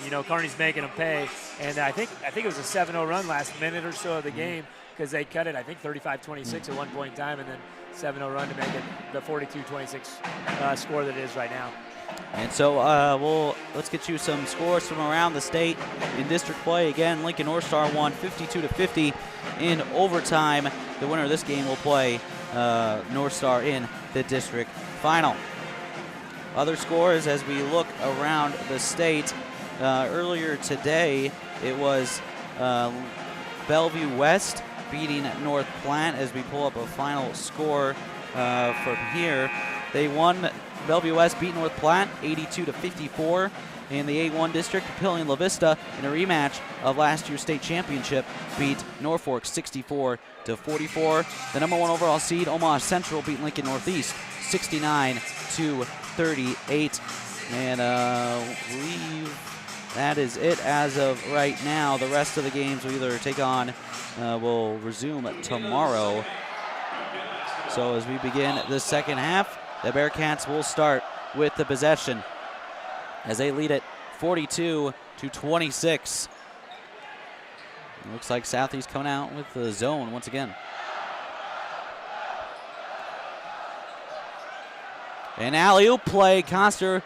you know, Kearney's making them pay. And I think it was a 7-0 run last minute or so of the game, because they cut it, I think, 35-26 at one point in time, and then 7-0 run to make it the 42-26 score that it is right now. And so let's get you some scores from around the state in district play. Again, Lincoln North Star won 52-50 in overtime. The winner of this game will play North Star in the district final. Other scores as we look around the state. Earlier today, it was Bellevue West beating North Platte. As we pull up a final score from here, they won. Bellevue West beat North Platte 82-54 in the A1 district. Papillion La Vista, in a rematch of last year's state championship, beat Norfolk 64-44. The number 1 overall seed, Omaha Central, beat Lincoln Northeast 69-38. And I believe that is it as of right now. The rest of the games will either take on, will resume tomorrow. So as we begin the second half, the Bearcats will start with the possession as they lead it 42-26. It looks like Southeast coming out with the zone once again. An alley-oop play. Coster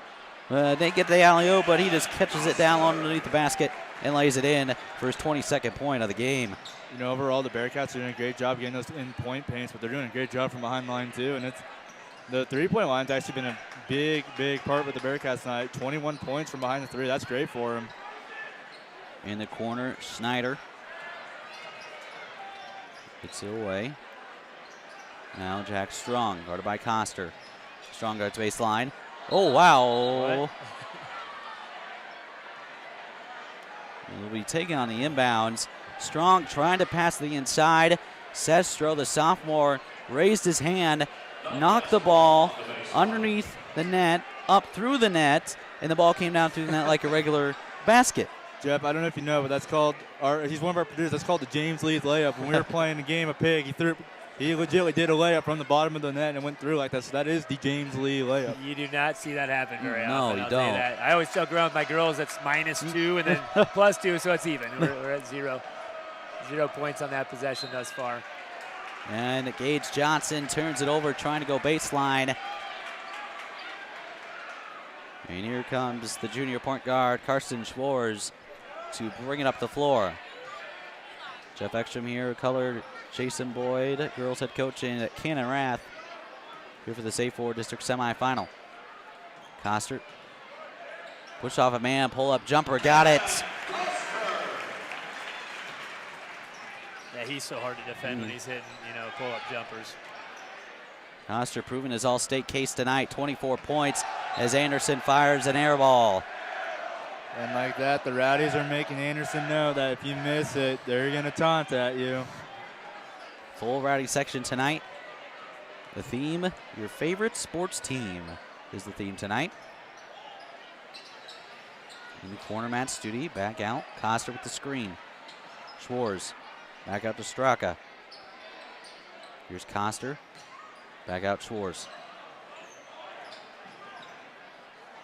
didn't get the alley-oop, but he just catches it down underneath the basket and lays it in for his 22nd point of the game. You know, overall, the Bearcats are doing a great job getting those in-point paints, but they're doing a great job from behind the line, too. And the three-point line's actually been a big, big part with the Bearcats tonight. 21 points from behind the three. That's great for them. In the corner, Snyder gets it away. Now Jack Strong, guarded by Coster. Strong guards baseline. Oh, wow. What? He'll be taking on the inbounds. Strong trying to pass the inside. Sestro, the sophomore, raised his hand, knocked the ball underneath the net, up through the net, and the ball came down through the net like a regular basket. Jeff, I don't know if you know, but that's called, he's one of our producers, that's called the James Lee layup. When we were playing the game of Pig, he legitimately did a layup from the bottom of the net and went through like that. So that is the James Lee layup. You do not see that happen very often. No, you I'll don't. tell you that. I always joke around with my girls, that's -2 and then +2, so it's even. We're at 0. 0 points on that possession thus far. And Gage Johnson turns it over, trying to go baseline. And here comes the junior point guard, Carson Schwartz, to bring it up the floor. Jeff Ekstrom here, colored Jason Boyd, girls head coach in Cannon Rath, here for the A4 district semifinal. Coster, push off a man, pull up jumper, got it. Yeah, he's so hard to defend when he's hitting, pull up jumpers. Coster proving his all-state case tonight, 24 points as Anderson fires an air ball. And like that, the Rowdies are making Anderson know that if you miss it, they're going to taunt at you. Full Rowdy section tonight. The theme, your favorite sports team, is the theme tonight. In the corner, Matt Studi, back out. Coster with the screen. Schwartz, back out to Straka. Here's Coster, back out Schwartz.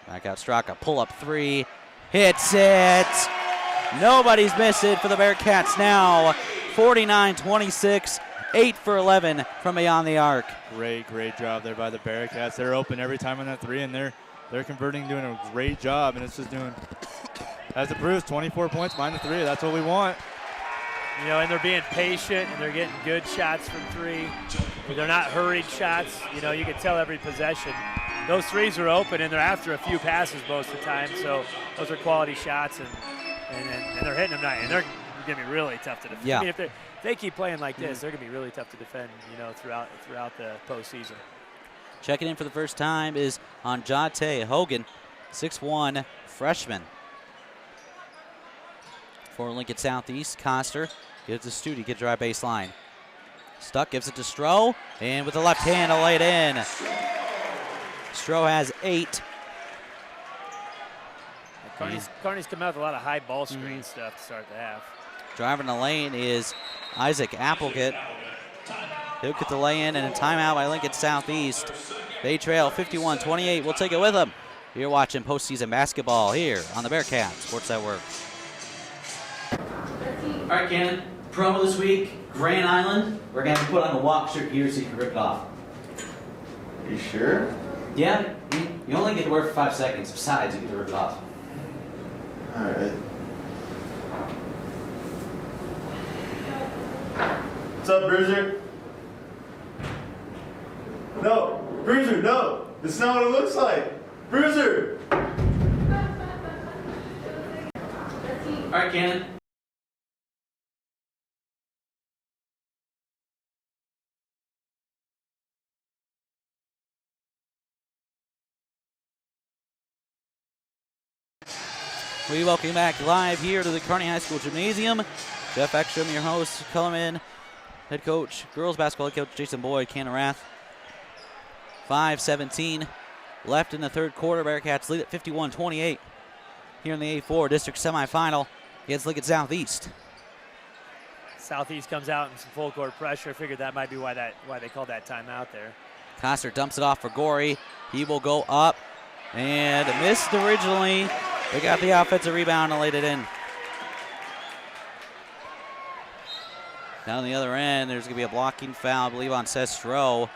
Back out Straka, pull up three, hits it. Nobody's missing for the Bearcats now. 49-26, 8 for 11 from beyond the arc. Great job there by the Bearcats. They're open every time on that three, and they're converting, doing a great job, and it's just doing, as it proves, 24 points minus 3. That's what we want. And they're being patient, and they're getting good shots from three. They're not hurried shots. You can tell every possession. Those threes are open, and they're after a few passes most of the time, so those are quality shots, and they're hitting them nice, and they're going to be really tough to defend. Yeah. I mean, if they keep playing like this, they're going to be really tough to defend, throughout the postseason. Checking in for the first time is Anjate Hogan, 6'1", freshman. For Lincoln Southeast, Coster gives it to Studi, get dry baseline. Stuck, gives it to Stroh, and with the left hand to lay it in. Stroh has 8. Kearney's come out with a lot of high ball screen stuff to start the half. Driving the lane is Isaac Applegate. He'll get the lay-in and a timeout by Lincoln Southeast. They trail 51-28. We'll take it with them. You're watching postseason basketball here on the Bearcat Sports Network. All right, Cannon. Promo this week, Grand Island. We're going to have to put on the walk shirt here so you can rip it off. You sure? Yeah, you only get to wear it for 5 seconds. Besides, you get to rip it off. All right. What's up, Bruiser? No, Bruiser, no. That's not what it looks like. Bruiser! All right, Cannon. We welcome you back live here to the Kearney High School Gymnasium. Jeff Ekstrom, your host, Cullerman, head coach, girls basketball head coach Jason Boyd, Cannon Rath. 5:17 left in the third quarter. Bearcats lead at 51-28 here in the A4 district semifinal against Lincoln Southeast. Southeast comes out in some full court pressure. Figured that might be why they called that timeout there. Coster dumps it off for Gorey. He will go up and missed originally. They got the offensive rebound and laid it in. Down the other end, there's going to be a blocking foul, I believe, on Seth Stroh.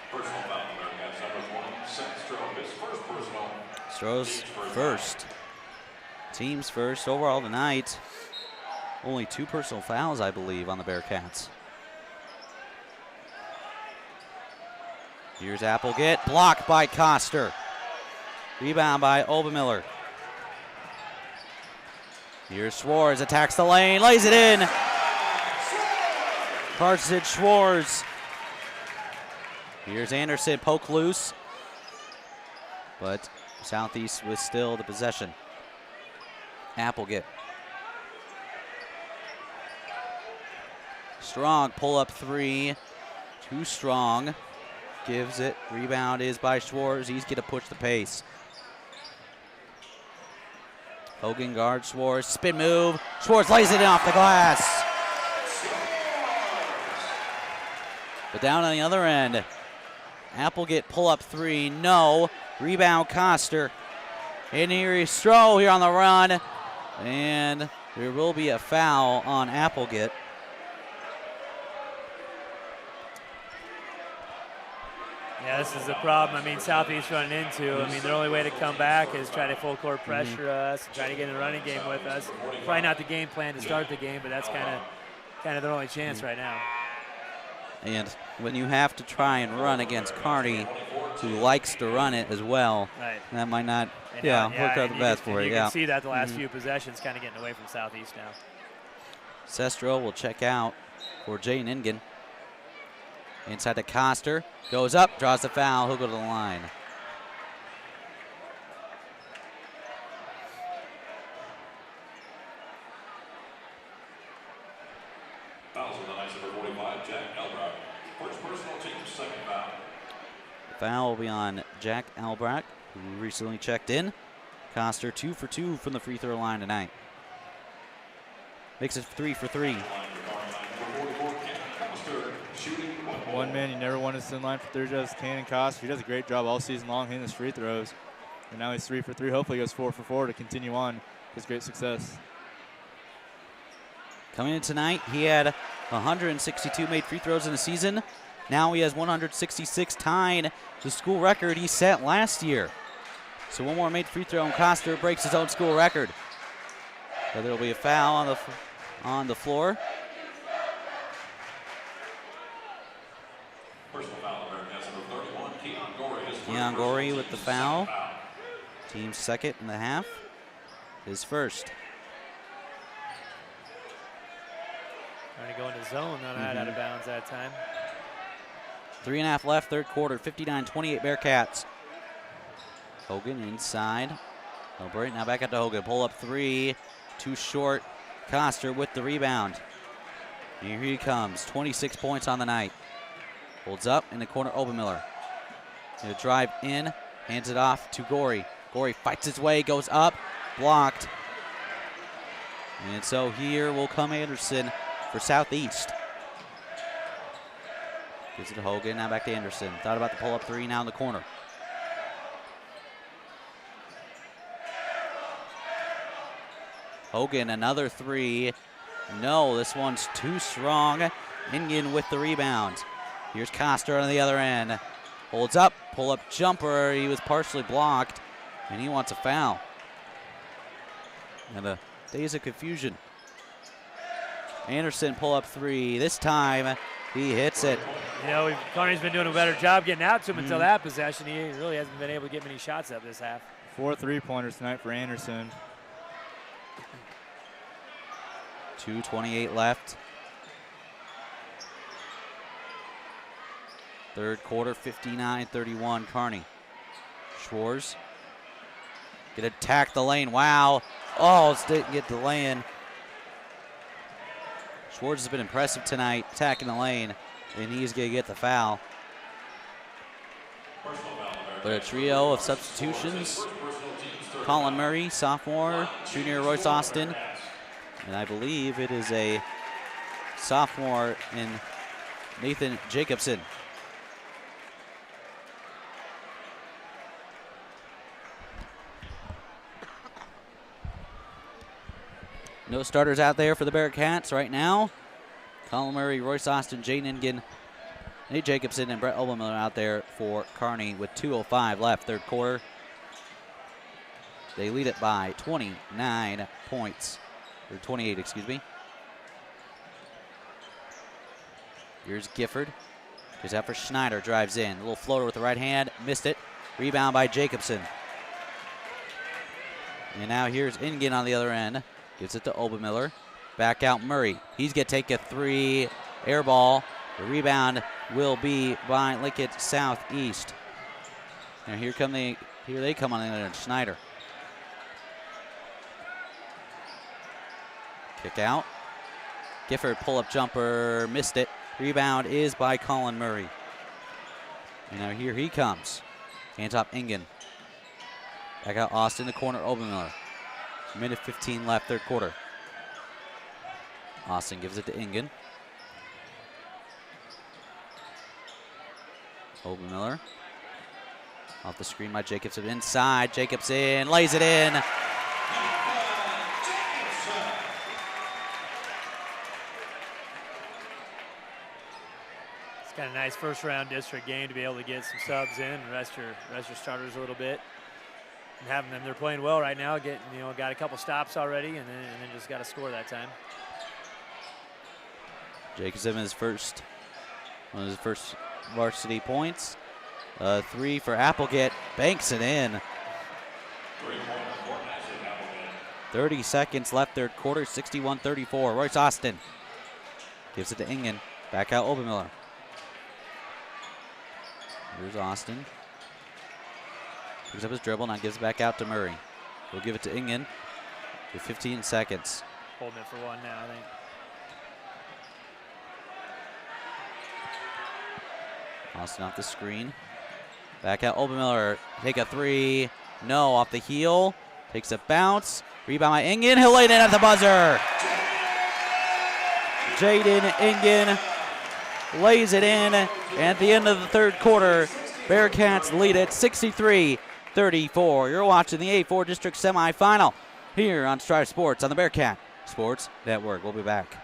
Personal foul on the Bearcats, number 1, Seth Stroh, his first personal. Stroh's first. Team's first overall tonight. Only 2 personal fouls, I believe, on the Bearcats. Here's Applegate, blocked by Coster. Rebound by Obermiller. Here's Schwartz, attacks the lane, lays it in. Carson Schwartz. Here's Anderson, poke loose. But Southeast with still the possession. Applegate. Strong, pull up 3. Too strong. Gives it. Rebound is by Schwartz. He's going to push the pace. Hogan guards Schwartz. Spin move. Schwartz lays it in off the glass. But down on the other end. Applegate pull up 3. No. Rebound Coster. And here is Stroh here on the run. And there will be a foul on Applegate. Yeah, this is the problem. I mean, Southeast running into. I mean, their only way to come back is try to full court pressure us, try to get in a running game with us. Probably not the game plan to start the game, but that's kind of their only chance right now. And when you have to try and run against Kearney, who likes to run it as well, right, that might not, work out the best for you. You can see that the last few possessions kind of getting away from Southeast now. Sestro will check out for Jaden Ingen. Inside to Coster, goes up, draws the foul, he'll go to the line. Fouls on the night, number 45, Jack Elbrock. First personal team's second foul. The foul will be on Jack Albrecht, who recently checked in. Coster 2 for 2 from the free throw line tonight. Makes it 3 for 3. One man you never wanted to sit in line for third judge, Cannon Coster. He does a great job all season long hitting his free throws. And now he's 3 for 3. Hopefully he goes 4 for 4 to continue on his great success. Coming in tonight, he had 162 made free throws in the season. Now he has 166, tying the school record he set last year. So one more made free throw and Coster breaks his own school record. So there will be a foul on the floor. Personal foul, Americans number 31, Keon Gorey. Keon Gorey with the foul. Team's second in the half. His first. Trying to go into zone, not out of bounds that time. 3.5 left, third quarter, 59-28 Bearcats. Hogan inside. Albright now back out to Hogan. Pull up three, too short. Coster with the rebound. Here he comes, 26 points on the night. Holds up in the corner, Obermiller. He'll drive in, hands it off to Gorey. Gorey fights his way, goes up, blocked. And so here will come Anderson for Southeast. Gives it to Hogan, now back to Anderson. Thought about the pull-up three, now in the corner. Hogan, another three. No, this one's too strong. Ingen with the rebound. Here's Coster on the other end. Holds up, pull-up jumper. He was partially blocked, and he wants a foul. And a days of confusion. Anderson pull-up three. This time, he hits it. You know, Kearney's been doing a better job getting out to him until that possession. He really hasn't been able to get many shots up this half. 4 3-pointers tonight for Anderson. 2:28 left. Third quarter, 59-31 Kearney. Schwartz gonna attack the lane. Wow. Oh, didn't get the lay-in. Schwartz has been impressive tonight, attacking the lane, and he's gonna get the foul. But a trio of substitutions. Colin Murray, sophomore, junior Royce Austin, and I believe it is a sophomore in Nathan Jacobson. No starters out there for the Bearcats right now. Colin Murray, Royce Austin, Jaden Ingen, Nate Jacobson, and Brett Obermiller out there for Kearney with 2:05 left, third quarter. They lead it by 29 points, or 28, excuse me. Here's Gifford. Goes out for Schneider, drives in. A little floater with the right hand, missed it. Rebound by Jacobson. And now here's Ingen on the other end. Gives it to Obermiller. Back out Murray. He's going to take a three. Air ball. The rebound will be by Lincoln Southeast. Now here they come on the other end. Schneider. Kick out. Gifford pull-up jumper. Missed it. Rebound is by Colin Murray. And now here he comes. Hands off Ingen. Back out Austin, the corner, Obermiller. Minute 15 left, third quarter. Austin gives it to Ingen. Obermiller. Off the screen by Jacobson. Inside, Jacobson lays it in. Got a nice first-round district game to be able to get some subs in and rest your starters a little bit. And having them, they're playing well right now. Got a couple stops already, and then just got to score that time. Jacobson one of his first varsity points. 3 for Applegate, banks it in. 30 seconds left third quarter, 61-34. Royce Austin gives it to Ingen. Back out Obermiller. Here's Austin. Picks up his dribble, now gives it back out to Murray. We'll give it to Ingen with 15 seconds. Holding it for one now, I think. Austin off the screen. Back out Obermiller. Take a 3. No, off the heel. Takes a bounce. Rebound by Ingen. He'll lay it in at the buzzer. Jaden Ingen lays it in. And at the end of the third quarter, Bearcats lead it 63-34. You're watching the A4 District semifinal here on Strive Sports on the Bearcat Sports Network. We'll be back.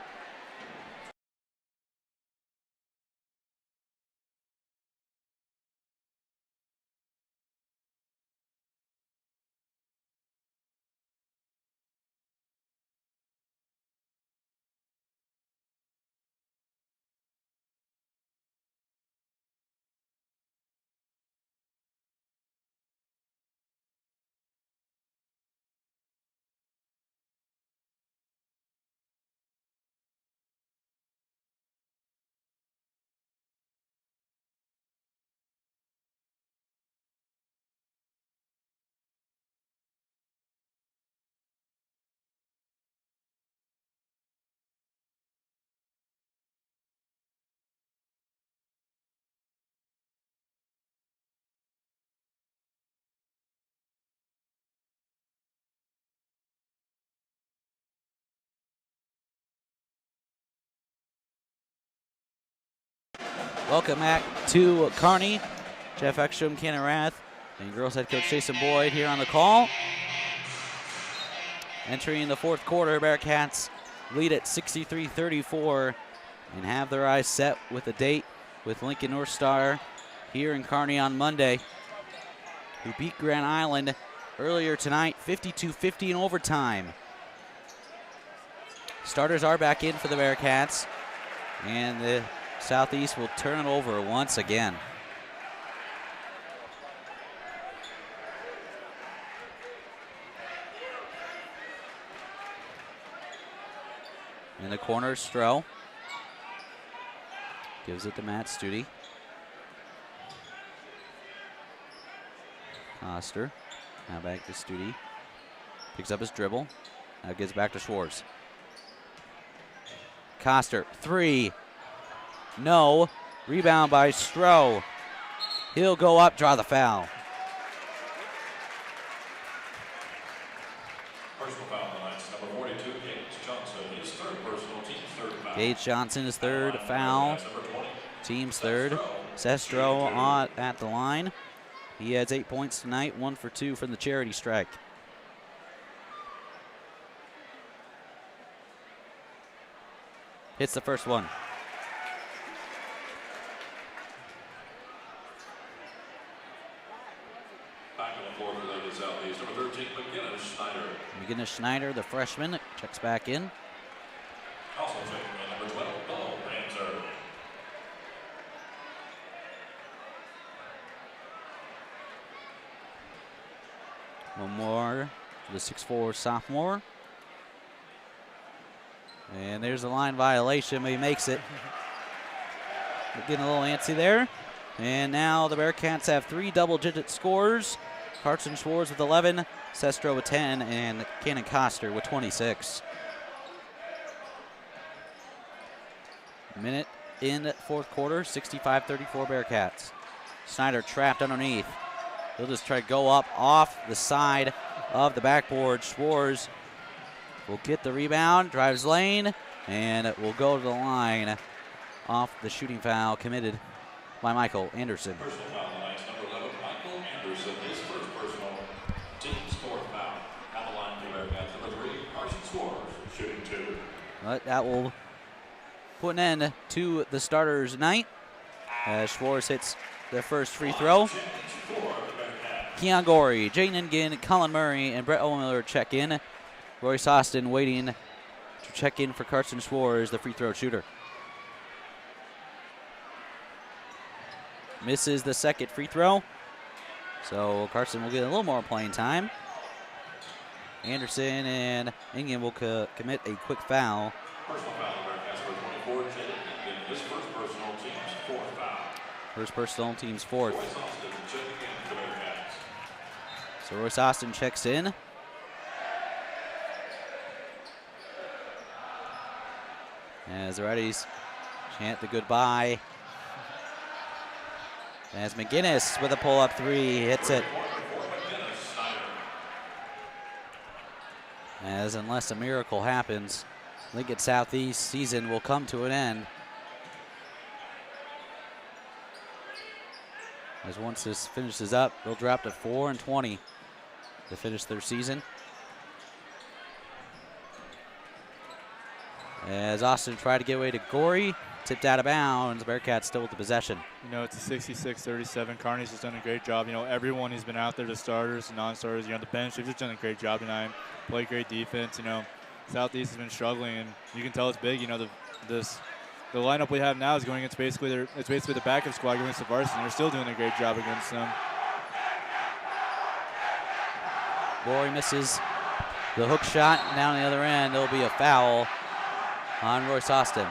Welcome back to Kearney. Jeff Ekstrom, Cannon Rath, and girls head coach Jason Boyd here on the call. Entering the fourth quarter, Bearcats lead at 63-34 and have their eyes set with a date with Lincoln North Star here in Kearney on Monday, who beat Grand Island earlier tonight, 52-50 in overtime. Starters are back in for the Bearcats, and the Southeast will turn it over once again. In the corner, Stroh gives it to Matt Studi. Coster, now back to Studi. Picks up his dribble, now gives back to Schwartz. Coster, 3. No. Rebound by Stroh. He'll go up, draw the foul. Personal foul on the night, number 42, Gage Johnson, his third personal, team's third foul. Gage Johnson, his third foul. Team's third. Sestro on at the line. He has 8 points tonight, 1 for 2 from the charity strike. Hits the first one. McGinnis Schneider, the freshman, checks back in. Also checking in number 12, Paul Ranzer. One more for the 6'4" sophomore. And there's a line violation, but he makes it. Getting a little antsy there. And now the Bearcats have 3 double-digit scores. Carson Schwartz with 11, Sestro with 10, and Cannon Coster with 26. Minute in fourth quarter, 65-34 Bearcats. Snyder trapped underneath. He'll just try to go up off the side of the backboard. Schwartz will get the rebound, drives lane, and it will go to the line off the shooting foul committed by Michael Anderson. Personal foul on the night, number 11, Michael Anderson, his first personal, team's fourth foul. At the line for Bearcats, number 3, Carson Schwartz, shooting 2. But that will put an end to the starters' night. As Schwartz hits their first free throw. Keon Gorey, Jaden Ingen, Colin Murray, and Brett Owenmiller check in. Royce Austin waiting to check in for Carson Schwartz, the free throw shooter. Misses the second free throw. So Carson will get a little more playing time. Anderson and Ingen will commit a quick foul. Personal foul, Bearcats number 24, Jaden Ingen, his first personal, team's fourth foul. First personal, team's fourth. Royce Austin checking in for the Bearcats. So Royce Austin checks in. As the Reddies chant the goodbye. As McGinnis with a pull-up three, hits it. As unless a miracle happens, Lincoln Southeast season will come to an end. As once this finishes up, they'll drop to 4-20 to finish their season. As Austin tried to get away to Gorey, tipped out of bounds. Bearcats still with the possession. You know, it's a 66-37. Kearney's just done a great job. You know, everyone who's been out there, the starters, the non-starters, you know, the bench, they've just done a great job tonight. Played great defense. You know, Southeast has been struggling, and you can tell it's big. You know, the lineup we have now is going against basically the backup squad against the varsity, and they're still doing a great job against them. Gorey misses the hook shot down the other end. There'll be a foul on Royce Austin.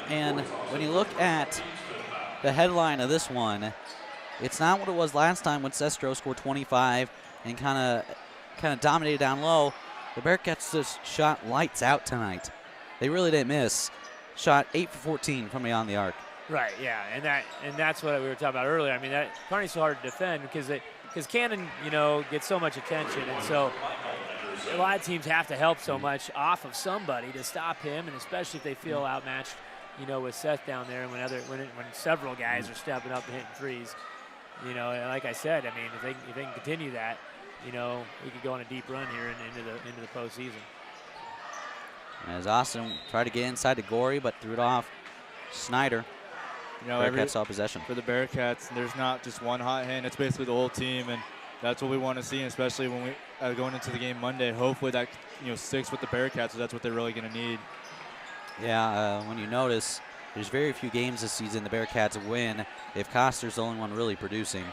And when you look at the headline of this one, it's not what it was last time when Sestro scored 25 and kind of dominated down low. The Bearcats just shot lights out tonight. They really didn't miss. Shot 8 for 14 from beyond the arc. Right, yeah, and that's what we were talking about earlier. I mean, that Kearney's so hard to defend because Cannon, you know, gets so much attention, and so a lot of teams have to help so much off of somebody to stop him, and especially if they feel outmatched, you know, with Seth down there, and when several guys are stepping up and hitting threes, you know, and like I said, I mean, if they can continue that, you know, we could go on a deep run here and into the postseason. As Austin tried to get inside to Gorey, but threw it off Snyder. You know, Bearcats saw possession. For the Bearcats, there's not just one hot hand. It's basically the whole team, and that's what we want to see, and especially when we going into the game Monday. Hopefully that, you know, sticks with the Bearcats, so that's what they're really going to need. Yeah, when you notice, there's very few games this season the Bearcats win if Coster's the only one really producing.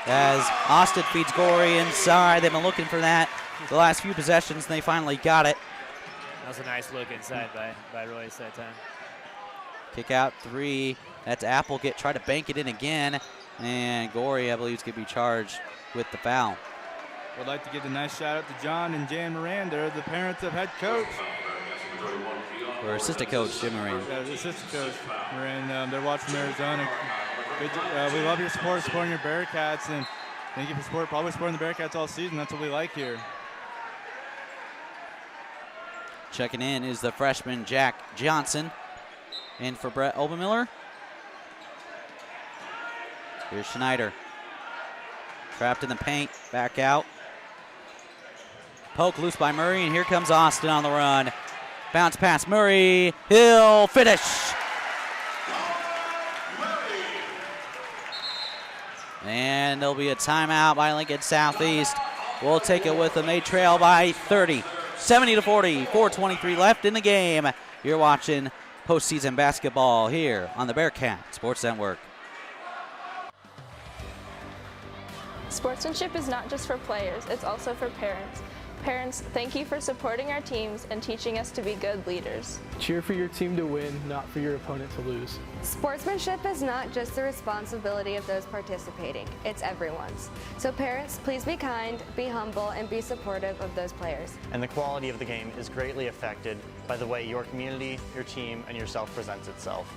As Austin feeds Gorey inside, they've been looking for that the last few possessions, and they finally got it. That was a nice look inside by Royce that time. Kick out three. That's Applegate. Try to bank it in again. And Gorey, I believe, is going to be charged with the foul. Would like to give a nice shout out to John and Jan Moran. They're the parents of head coach. Or assistant coach, Jim Moran. Yeah, the assistant coach Moran. They're watching from Arizona. We love your support, supporting your Bearcats, and thank you for probably supporting the Bearcats all season. That's what we like here. Checking in is the freshman Jack Johnson. In for Brett Obermiller. Here's Schneider. Trapped in the paint, back out. Poke loose by Murray, and here comes Austin on the run. Bounce pass Murray, he'll finish. And there'll be a timeout by Lincoln Southeast. We'll take it with them. They trail by 30, 70-40, 4:23 left in the game. You're watching postseason basketball here on the Bearcat Sports Network. Sportsmanship is not just for players, it's also for parents. Parents, thank you for supporting our teams and teaching us to be good leaders. Cheer for your team to win, not for your opponent to lose. Sportsmanship is not just the responsibility of those participating, it's everyone's. So parents, please be kind, be humble, and be supportive of those players. And the quality of the game is greatly affected by the way your community, your team, and yourself presents itself.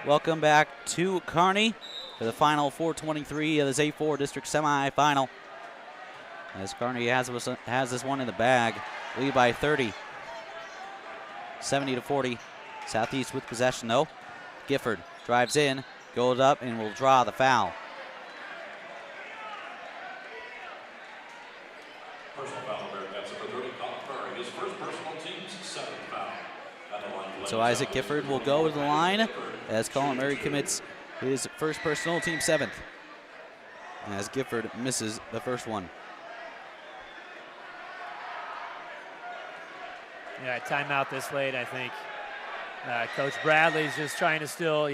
welcome back to Kearney for the final 423 of this A4 district semifinal. As Kearney has this one in the bag, lead by 30, 70-40. Southeast with possession though. Gifford drives in, goes up, and will draw the foul. Personal foul, Bearcats number 30, Colin Murray, his first personal team's 7th foul. So Isaac Gifford will go to the line as Colin Murray commits his first personal, team 7th. As Gifford misses the first one. Yeah, timeout this late, I think. Coach Bradley's just trying to still,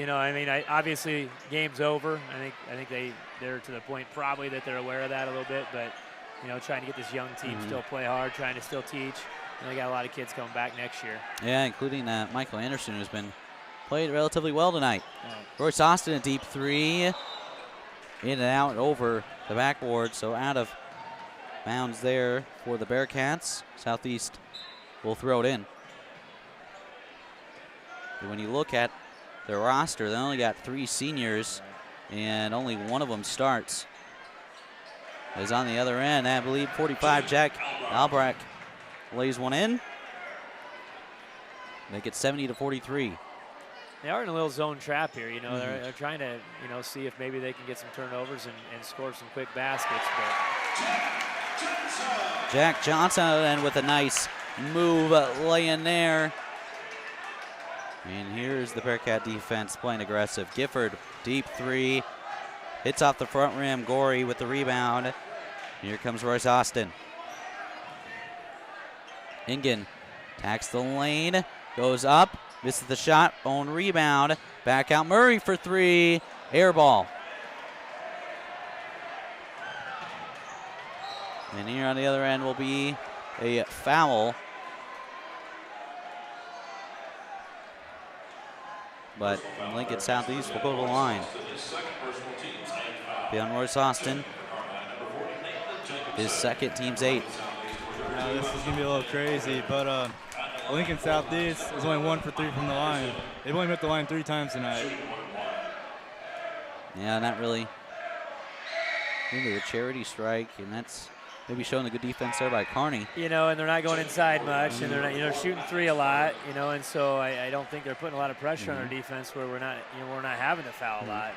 obviously game's over. I think they're to the point probably that they're aware of that a little bit, but trying to get this young team still play hard, trying to still teach. And they got a lot of kids coming back next year. Yeah, including Michael Anderson, who's been played relatively well tonight. Royce Austin, a deep three, in and out over the backboard, so out of bounds there for the Bearcats. Southeast will throw it in. When you look at their roster, they only got 3 seniors, and only one of them starts. Is on the other end, I believe 45, Jack Albrecht lays one in. Make it 70-43. They are in a little zone trap here. They're trying to, see if maybe they can get some turnovers and score some quick baskets. But Jack Johnson, and with a nice move laying there. And here's the Bearcat defense playing aggressive. Gifford, deep three, hits off the front rim. Gorey with the rebound. Here comes Royce Austin. Ingen attacks the lane, goes up, misses the shot, own rebound, back out Murray for 3, air ball. And here on the other end will be a foul. But Lincoln Southeast will go to the line. Be on Royce Austin. His second, team's 8th. Now this is going to be a little crazy, but Lincoln Southeast is only 1 for 3 from the line. They've only met the line 3 times tonight. Yeah, not really. Into the charity strike, and that's maybe showing the good defense there by Kearney. And they're not going inside much, and they're not, shooting 3 a lot, and so I don't think they're putting a lot of pressure on our defense where we're not having to foul a lot,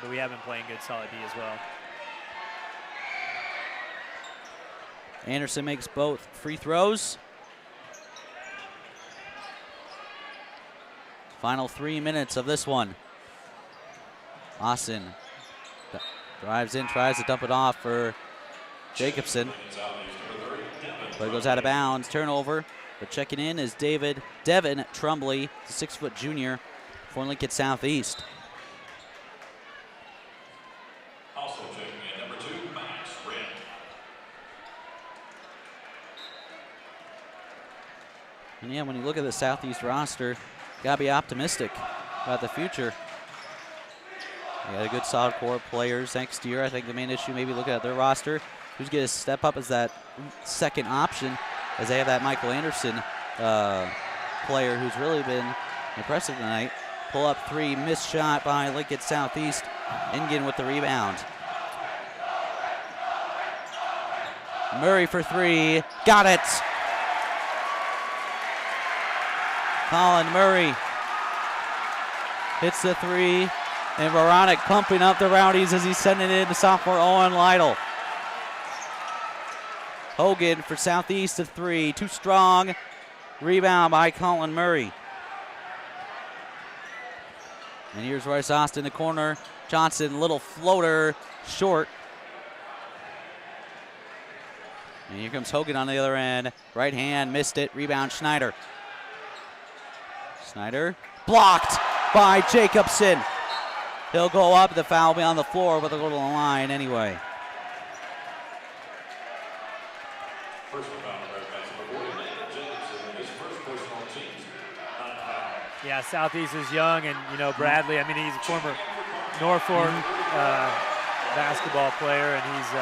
but we have been playing good solid D as well. Anderson makes both free throws. Final 3 minutes of this one. Austin drives in, tries to dump it off for Jacobson. But it goes out of bounds. Turnover. But checking in is Devin Trumbley, the 6-foot junior for Lincoln Southeast. Also checking in, number 2, Max Wren. And yeah, when you look at the Southeast roster, gotta be optimistic about the future. You got a good solid core of players next year. I think the main issue maybe looking at their roster, who's going to step up as that second option, as they have that Michael Anderson player who's really been impressive tonight. Pull up 3, missed shot by Lincoln Southeast. Ingen with the rebound. Murray for 3, got it. Colin Murray hits the 3, and Veronic pumping up the Rowdies as he's sending it in to sophomore Owen Lytle. Hogan for Southeast at 3, too strong. Rebound by Colin Murray. And here's Royce Austin in the corner. Johnson, little floater, short. And here comes Hogan on the other end. Right hand, missed it. Rebound, Schneider. Schneider, blocked by Jacobson. He'll go up, the foul will be on the floor, but they'll go to the line anyway. Yeah, Southeast is young, and Bradley. I mean, he's a former Norfolk basketball player, and he's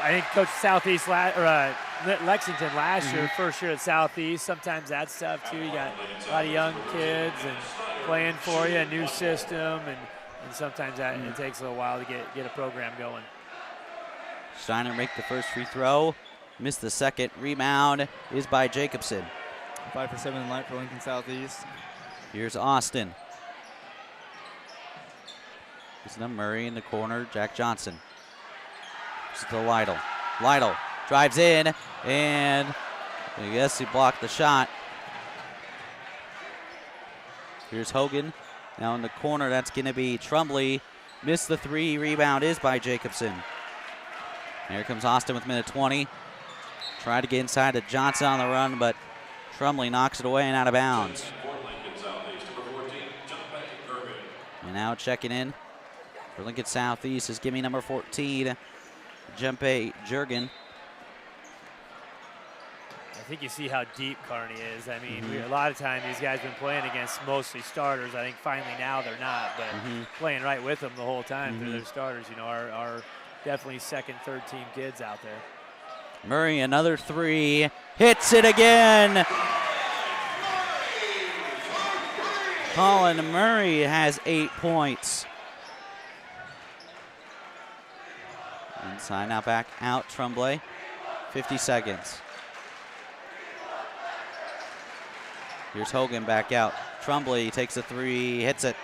I think coached Southeast Lexington last year, first year at Southeast. Sometimes that stuff too. You got a lot of young kids, and playing for you, a new system, and sometimes that it takes a little while to get a program going. Steiner make the first free throw, missed the second. Rebound is by Jacobson. 5 for 7 tonight for Lincoln Southeast. Here's Austin. There's no Murray in the corner. Jack Johnson. This is to Lytle. Lytle drives in, and I guess he blocked the shot. Here's Hogan. Now in the corner, that's going to be Trumbley. Missed the three. Rebound is by Jacobson. Here comes Austin with minute 20. Tried to get inside to Johnson on the run, but Trumbley knocks it away and out of bounds. And now checking in for Lincoln Southeast is gimme number 14, Jempe Jurgen. I think you see how deep Kearney is. I mean, a lot of times these guys have been playing against mostly starters. I think finally now they're not, but playing right with them the whole time through their starters, you know, are definitely second, third team kids out there. Murray, another three, hits it again. Colin Murray has 8 points. Inside, now back out, Tremblay. 50 seconds. Here's Hogan back out. Tremblay takes a three, hits it.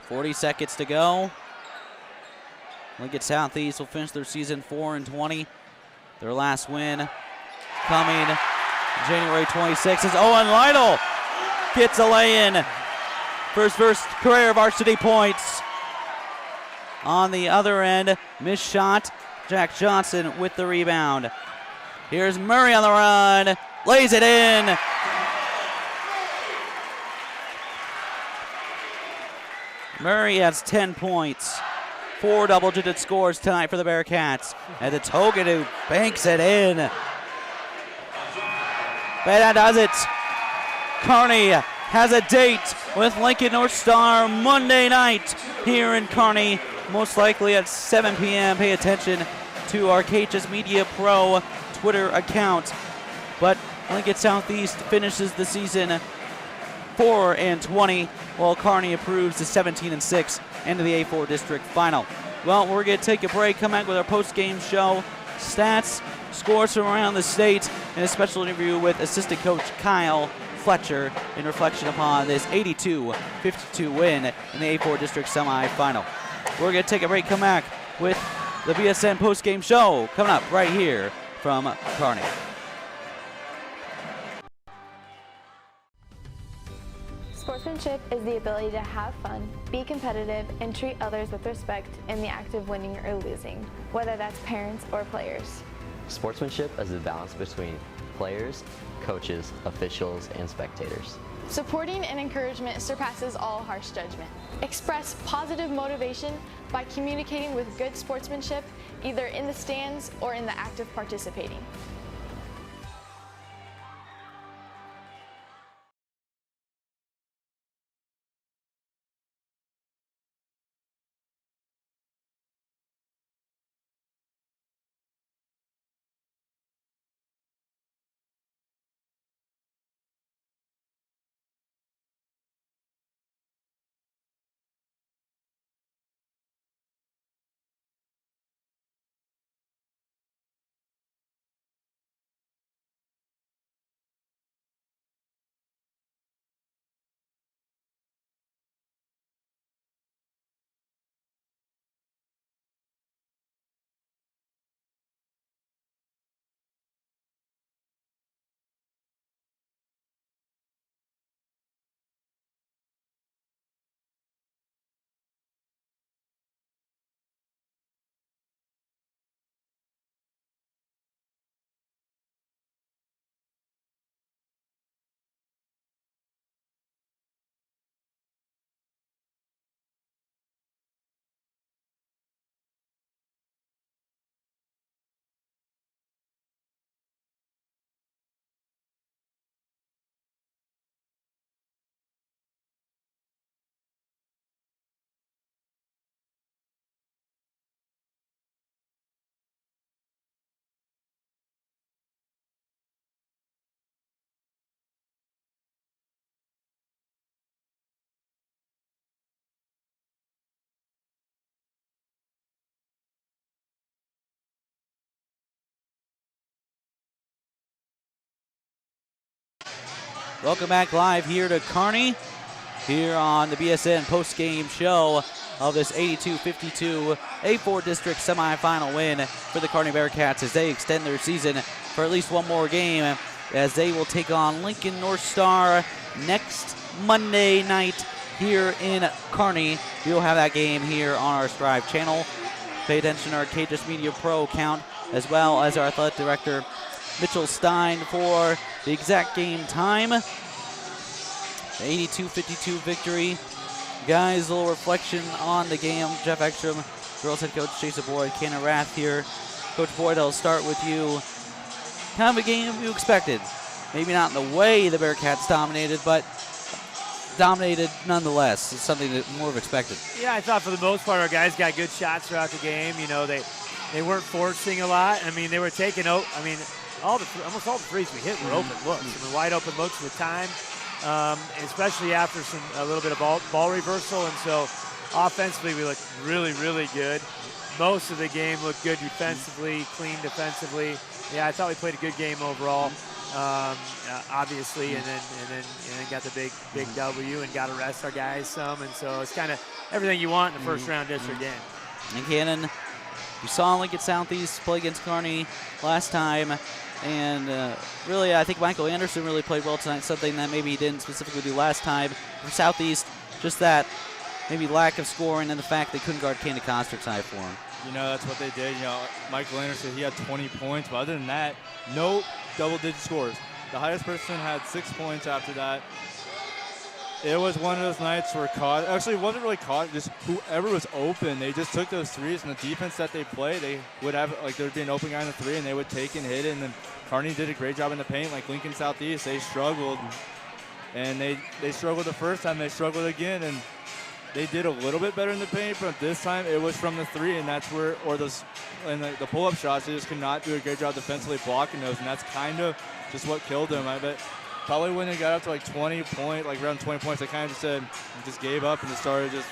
40 seconds to go. Lincoln Southeast will finish their season 4-20. Their last win coming January 26th as Owen Lytle gets a lay-in. First career varsity points. On the other end, missed shot. Jack Johnson with the rebound. Here's Murray on the run, lays it in. Murray has 10 points. 4 double-digit scores tonight for the Bearcats. And it's Hogan who banks it in. But that does it. Kearney has a date with Lincoln North Star Monday night here in Kearney, most likely at 7 p.m. Pay attention to our KHS Media Pro Twitter account. But Lincoln Southeast finishes the season 4-20, while Kearney improves to 17-6 into the A4 district final. Well, we're going to take a break, come back with our post-game show, stats, scores from around the state, and a special interview with assistant coach Kyle Fletcher in reflection upon this 82-52 win in the A4 district semifinal. We're going to take a break, come back with the BSN post-game show coming up right here from Kearney. Sportsmanship is the ability to have fun, be competitive, and treat others with respect in the act of winning or losing, whether that's parents or players. Sportsmanship is the balance between players, coaches, officials, and spectators. Supporting and encouragement surpasses all harsh judgment. Express positive motivation by communicating with good sportsmanship, either in the stands or in the act of participating. Welcome back live here to Kearney, here on the BSN post-game show of this 82-52 A4 District semifinal win for the Kearney Bearcats as they extend their season for at least one more game, as they will take on Lincoln North Star next Monday night here in Kearney. We'll have that game here on our Strive channel. Pay attention to our Cages Media Pro account, as well as our athletic director Mitchell Stein for the exact game time. 82-52 victory. Guys, a little reflection on the game. Jeff Ekstrom, girls head coach Jason Boyd, Cannon Rath here. Coach Boyd, I'll start with you. Kind of a game you expected. Maybe not in the way the Bearcats dominated, but dominated nonetheless. It's something that more of expected. Yeah, I thought for the most part our guys got good shots throughout the game. You know, they weren't forcing a lot. I mean, they were taking out. I mean, almost all the threes we hit were open looks. I mean, wide open looks with time, especially after a little bit of ball reversal. And so offensively, we looked really, really good. Most of the game looked good defensively, clean defensively. Yeah, I thought we played a good game overall. Obviously, and then got the big W and got to rest our guys some, and so it's kind of everything you want in the first round district game. And Cannon, you saw Lincoln Southeast play against Kearney last time, and really I think Michael Anderson really played well tonight, something that maybe he didn't specifically do last time. For Southeast, just that maybe lack of scoring and the fact they couldn't guard Candy Coster tonight for him. You know, that's what they did. You know, Michael Anderson, he had 20 points, but other than that, no double-digit scores. The highest person had 6 points after that. It was one of those nights where actually it wasn't really caught, just whoever was open, they just took those threes, and the defense that they play, they would have, like, there would be an open guy on the three, and they would take and hit it, and then Kearney did a great job in the paint. Like Lincoln Southeast, they struggled, and they struggled the first time, they struggled again, and they did a little bit better in the paint, but this time it was from the three, and that's where, or the pull-up shots, they just could not do a great job defensively blocking those, and that's kind of just what killed them. I bet probably when they got up to like 20 points, like around 20 points, they kind of just said, just gave up and just started just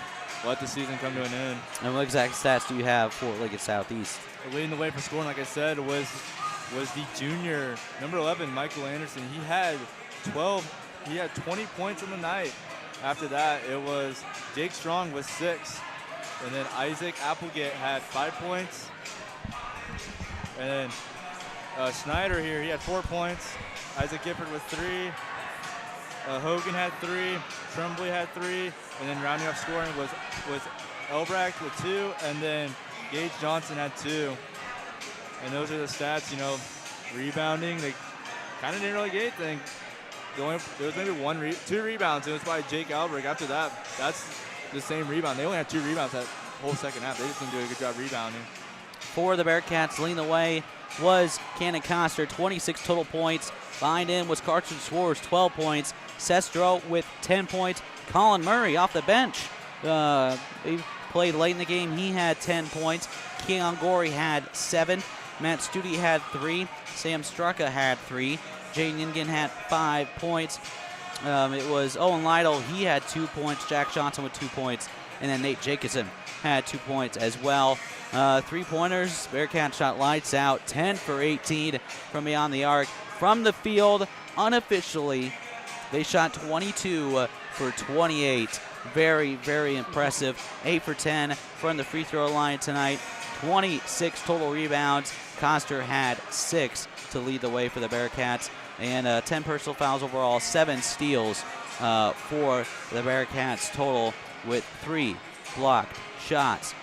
let the season come to an end. And what exact stats do you have for Lincoln Southeast? Leading the way for scoring, like I said, was the junior, number 11, Michael Anderson. He had 20 points on the night. After that, it was Jake Strong with 6. And then Isaac Applegate had 5 points. And then Snyder here, he had 4 points. Isaac Gifford with 3. Hogan had 3. Tremblay had 3. And then rounding up scoring was Elbracht with 2. And then Gage Johnson had 2. And those are the stats, you know, rebounding. They kind of didn't really get anything. There was maybe 2 rebounds, and it was by Jake Albrecht. After that, that's the same rebound. They only had 2 rebounds that whole second half. They just didn't do a good job rebounding. For the Bearcats, leading the way was Cannon Coster, 26 total points. Behind him was Carson Schwartz, 12 points. Sestro with 10 points. Colin Murray off the bench. He played late in the game. He had 10 points. Keon Gorey had 7. Matt Studi had 3. Sam Strucka had 3. Jay Ningen had 5 points. It was Owen Lytle. He had 2 points. Jack Johnson with 2 points. And then Nate Jacobson had 2 points as well. 3-pointers. Bearcats shot lights out. 10 for 18 from beyond the arc. From the field, unofficially, they shot 22 for 28. Very, very impressive. 8 for 10 from the free throw line tonight. 26 total rebounds. Coster had 6 to lead the way for the Bearcats. And 10 personal fouls overall, 7 steals for the Bearcats total, with 3 blocked shots.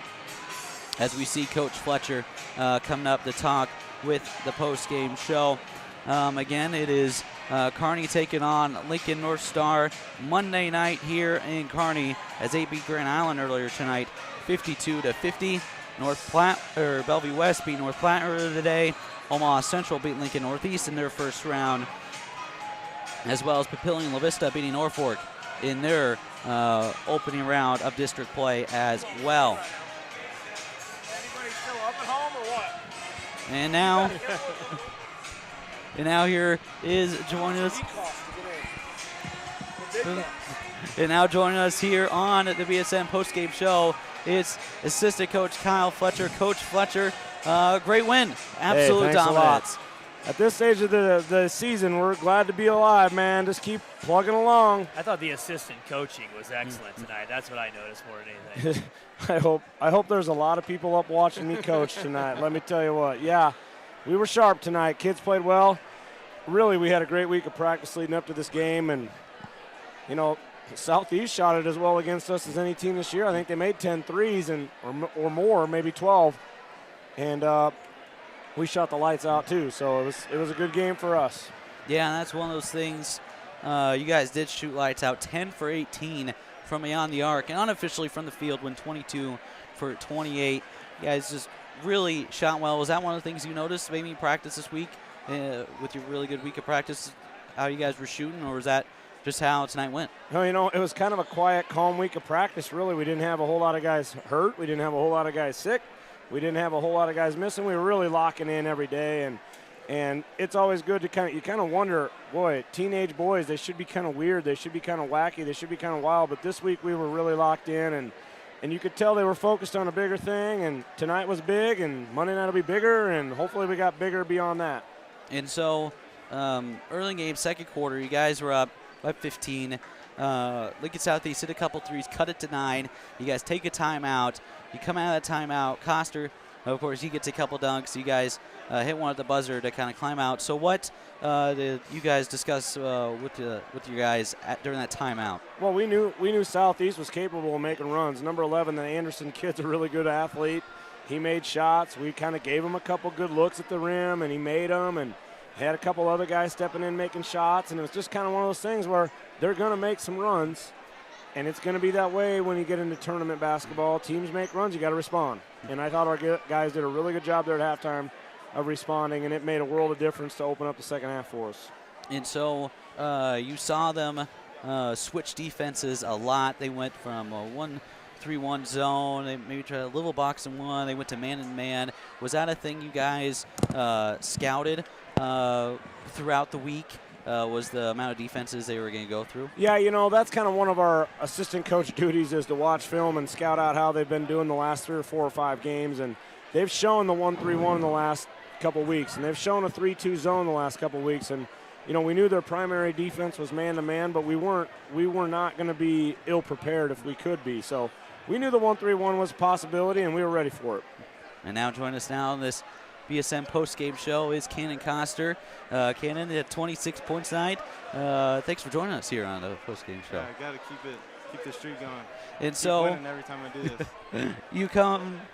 As we see Coach Fletcher coming up to talk with the post-game show. Again, it is Kearney taking on Lincoln North Star Monday night here in Kearney, as they beat Grand Island earlier tonight, 52-50. Bellevue West beat North Platte earlier today. Omaha Central beat Lincoln Northeast in their first round, as well as Papillion La Vista beating Norfolk in their opening round of district play as well. Anybody still up at home or what? And now here is joining us. And now joining us here on the BSN postgame show, it's assistant coach Kyle Fletcher. Coach Fletcher, great win, absolute dominance. at this stage of the season, we're glad to be alive, man. Just keep plugging along. I thought the assistant coaching was excellent tonight. That's what I noticed more than anything. I hope there's a lot of people up watching me coach tonight. Let me tell you what. Yeah, we were sharp tonight. Kids played well. Really, we had a great week of practice leading up to this game, and you know, Southeast shot it as well against us as any team this year. I think they made 10 threes or more, maybe 12, and we shot the lights out too. So it was a good game for us. Yeah, that's one of those things. You guys did shoot lights out, 10 for 18 from beyond the arc, and unofficially from the field, went 22 for 28. You guys just really shot well. Was that one of the things you noticed maybe in practice this week with your really good week of practice, how you guys were shooting, or was that just how tonight went? No, you know, it was kind of a quiet, calm week of practice, really. We didn't have a whole lot of guys hurt. We didn't have a whole lot of guys sick. We didn't have a whole lot of guys missing. We were really locking in every day, and it's always good to you kind of wonder, boy, teenage boys, they should be kind of weird. They should be kind of wacky. They should be kind of wild. But this week we were really locked in, and you could tell they were focused on a bigger thing, and tonight was big, and Monday night will be bigger, and hopefully we got bigger beyond that. And so early game, second quarter, you guys were up by 15. Lincoln Southeast hit a couple threes, cut it to 9. You guys take a timeout. You come out of that timeout. Coster, of course, he gets a couple dunks. You guys hit one at the buzzer to kind of climb out. So what did you guys discuss with your guys during that timeout? Well, we knew Southeast was capable of making runs. Number 11, the Anderson kid's a really good athlete. He made shots. We kind of gave him a couple good looks at the rim, and he made them, and had a couple other guys stepping in making shots, and it was just kind of one of those things where they're going to make some runs, and it's going to be that way when you get into tournament basketball. Teams make runs, you got to respond. And I thought our guys did a really good job there at halftime of responding, and it made a world of difference to open up the second half for us. And so you saw them switch defenses a lot. They went from a 1-3-1 zone. They maybe tried a little box and one. They went to man-and-man. Was that a thing you guys scouted throughout the week? Was the amount of defenses they were going to go through? Yeah, you know, that's kind of one of our assistant coach duties, is to watch film and scout out how they've been doing the last 3 or 4 or 5 games. And they've shown the 1-3-1 in the last couple weeks, and they've shown a 3-2 zone the last couple weeks. And you know, we knew their primary defense was man-to-man, but we were not going to be ill-prepared if we could be. So we knew the 1-3-1 was a possibility, and we were ready for it. And now join us now on this BSM post-game show is Cannon Coster. Cannon had 26 points tonight. Thanks for joining us here on the post-game show. Yeah, I got to keep the streak going. And keep so winning every time I do this.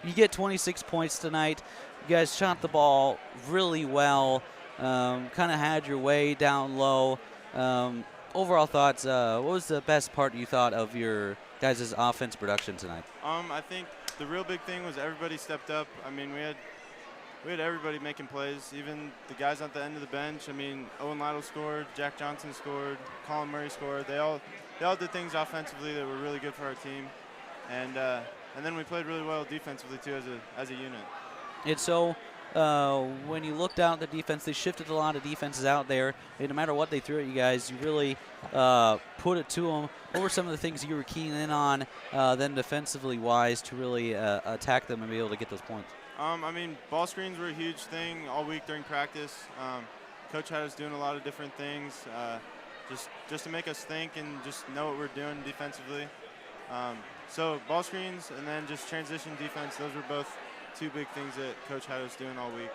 you get 26 points tonight. You guys shot the ball really well. Kind of had your way down low. Overall thoughts, what was the best part you thought of your guys' offense production tonight? I think the real big thing was everybody stepped up. I mean, we had everybody making plays, even the guys at the end of the bench. I mean, Owen Lytle scored, Jack Johnson scored, Colin Murray scored. They all did things offensively that were really good for our team. And then we played really well defensively too as a unit. And so when you looked out at the defense, they shifted a lot of defenses out there. And no matter what they threw at you guys, you really put it to them. What were some of the things you were keying in on then defensively wise to really attack them and be able to get those points? I mean, ball screens were a huge thing all week during practice. Coach had us doing a lot of different things just to make us think and just know what we're doing defensively. So ball screens and then just transition defense, those were both 2 big things that Coach had us doing all week.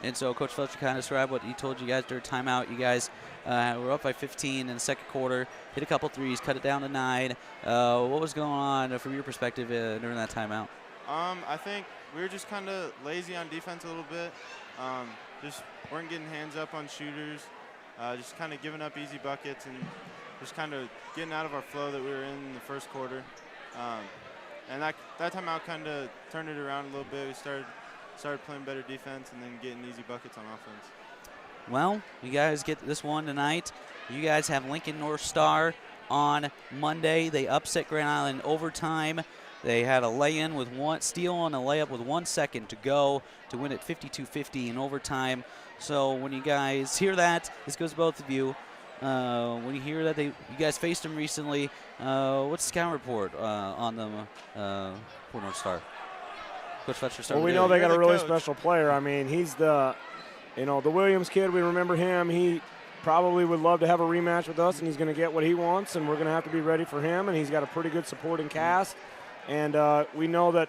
And so Coach Fletcher kind of described what he told you guys during timeout. You guys were up by 15 in the second quarter, hit a couple threes, cut it down to 9. What was going on from your perspective during that timeout? I think we were just kind of lazy on defense a little bit. Just weren't getting hands up on shooters, just kind of giving up easy buckets and just kind of getting out of our flow that we were in the first quarter. And that timeout kind of turned it around a little bit. We started playing better defense and then getting easy buckets on offense. Well, you guys get this one tonight. You guys have Lincoln North Star on Monday. They upset Grand Island in overtime. They had a lay-in with one steal and a layup with 1 second to go to win it 52-50 in overtime. So when you guys hear that, this goes to both of you. When you hear that you guys faced them recently, what's the scout report on them for North Star? Coach Fletcher, start. Well, we know they got a really special player. I mean, he's the You know, the Williams kid, we remember him. He probably would love to have a rematch with us, and he's going to get what he wants, and we're going to have to be ready for him, and he's got a pretty good supporting cast. And we know that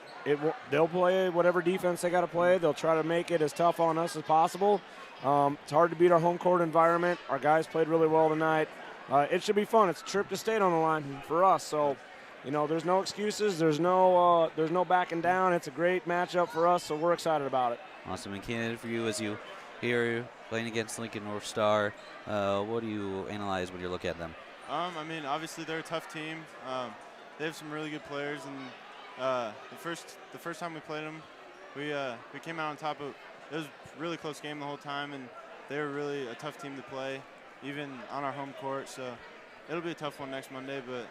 they'll play whatever defense they got to play. They'll try to make it as tough on us as possible. It's hard to beat our home court environment. Our guys played really well tonight. It should be fun. It's a trip to state on the line for us. So, you know, there's no excuses. There's no backing down. It's a great matchup for us, so we're excited about it. Awesome. And candidate for you as you here playing against Lincoln North Star, what do you analyze when you look at them? I mean, obviously they're a tough team. They have some really good players, and the first time we played them, we came out on top. It was a really close game the whole time, and they were really a tough team to play, even on our home court. So it'll be a tough one next Monday. But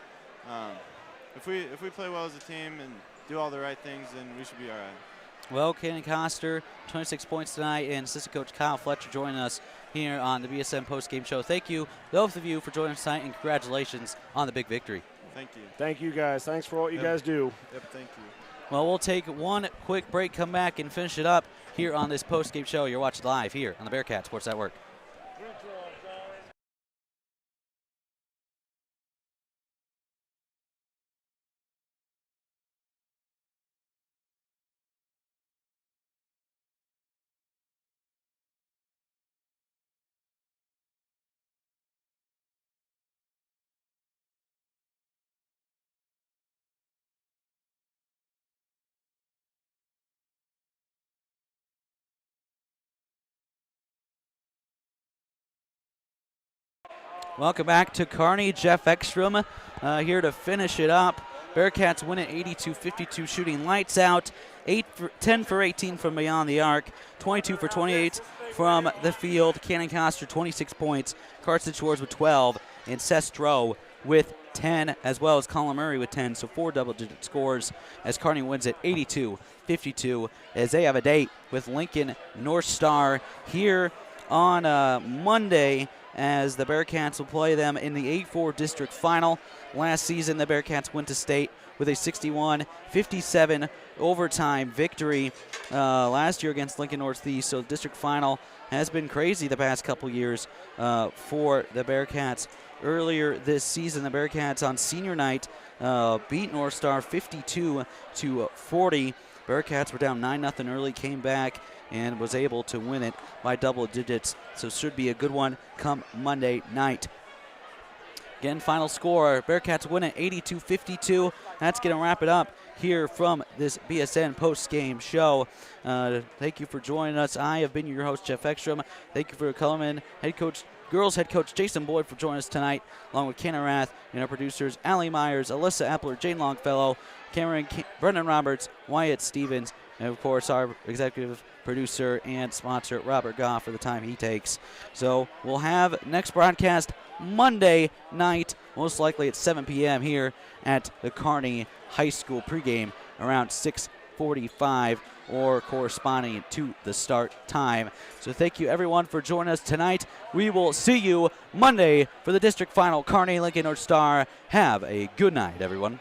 if we play well as a team and do all the right things, then we should be all right. Well, Kearney Coster, 26 points tonight, and assistant coach Kyle Fletcher joining us here on the BSN postgame show. Thank you, both of you, for joining us tonight, and congratulations on the big victory. Thank you. Thank you, guys. Thanks for what you guys do. Yep, thank you. Well, we'll take one quick break, come back, and finish it up here on this postgame show. You're watching live here on the Bearcat Sports Network. Welcome back to Kearney. Jeff Ekstrom here to finish it up. Bearcats win it 82-52, shooting lights out. 10 for 18 from beyond the arc, 22 for 28 from the field. Cannon Coster 26 points, Carson Shores with 12, and Sestro with 10, as well as Colin Murray with 10. So 4 double-digit scores as Kearney wins it 82-52, as they have a date with Lincoln North Star here on Monday, as the Bearcats will play them in the 8-4 district final. Last season, the Bearcats went to state with a 61-57 overtime victory last year against Lincoln Northeast. So the district final has been crazy the past couple years for the Bearcats. Earlier this season, the Bearcats on senior night beat North Star 52-40. Bearcats were down 9-0 early, came back and was able to win it by double digits. So should be a good one come Monday night. Again, final score, Bearcats win it 82-52. That's going to wrap it up here from this BSN post-game show. Thank you for joining us. I have been your host, Jeff Ekstrom. Thank you for coming, girls head coach Jason Boyd, for joining us tonight, along with Kenna Rath and our producers, Allie Myers, Alyssa Epler, Jane Longfellow, Brendan Roberts, Wyatt Stevens, and of course our executive producer and sponsor, Robert Goff, for the time he takes. So we'll have next broadcast Monday night, most likely at 7 p.m. here at the Kearney High School pregame around 6:45 or corresponding to the start time. So thank you everyone for joining us tonight. We will see you Monday for the district final, Kearney Lincoln North Star. Have a good night, everyone.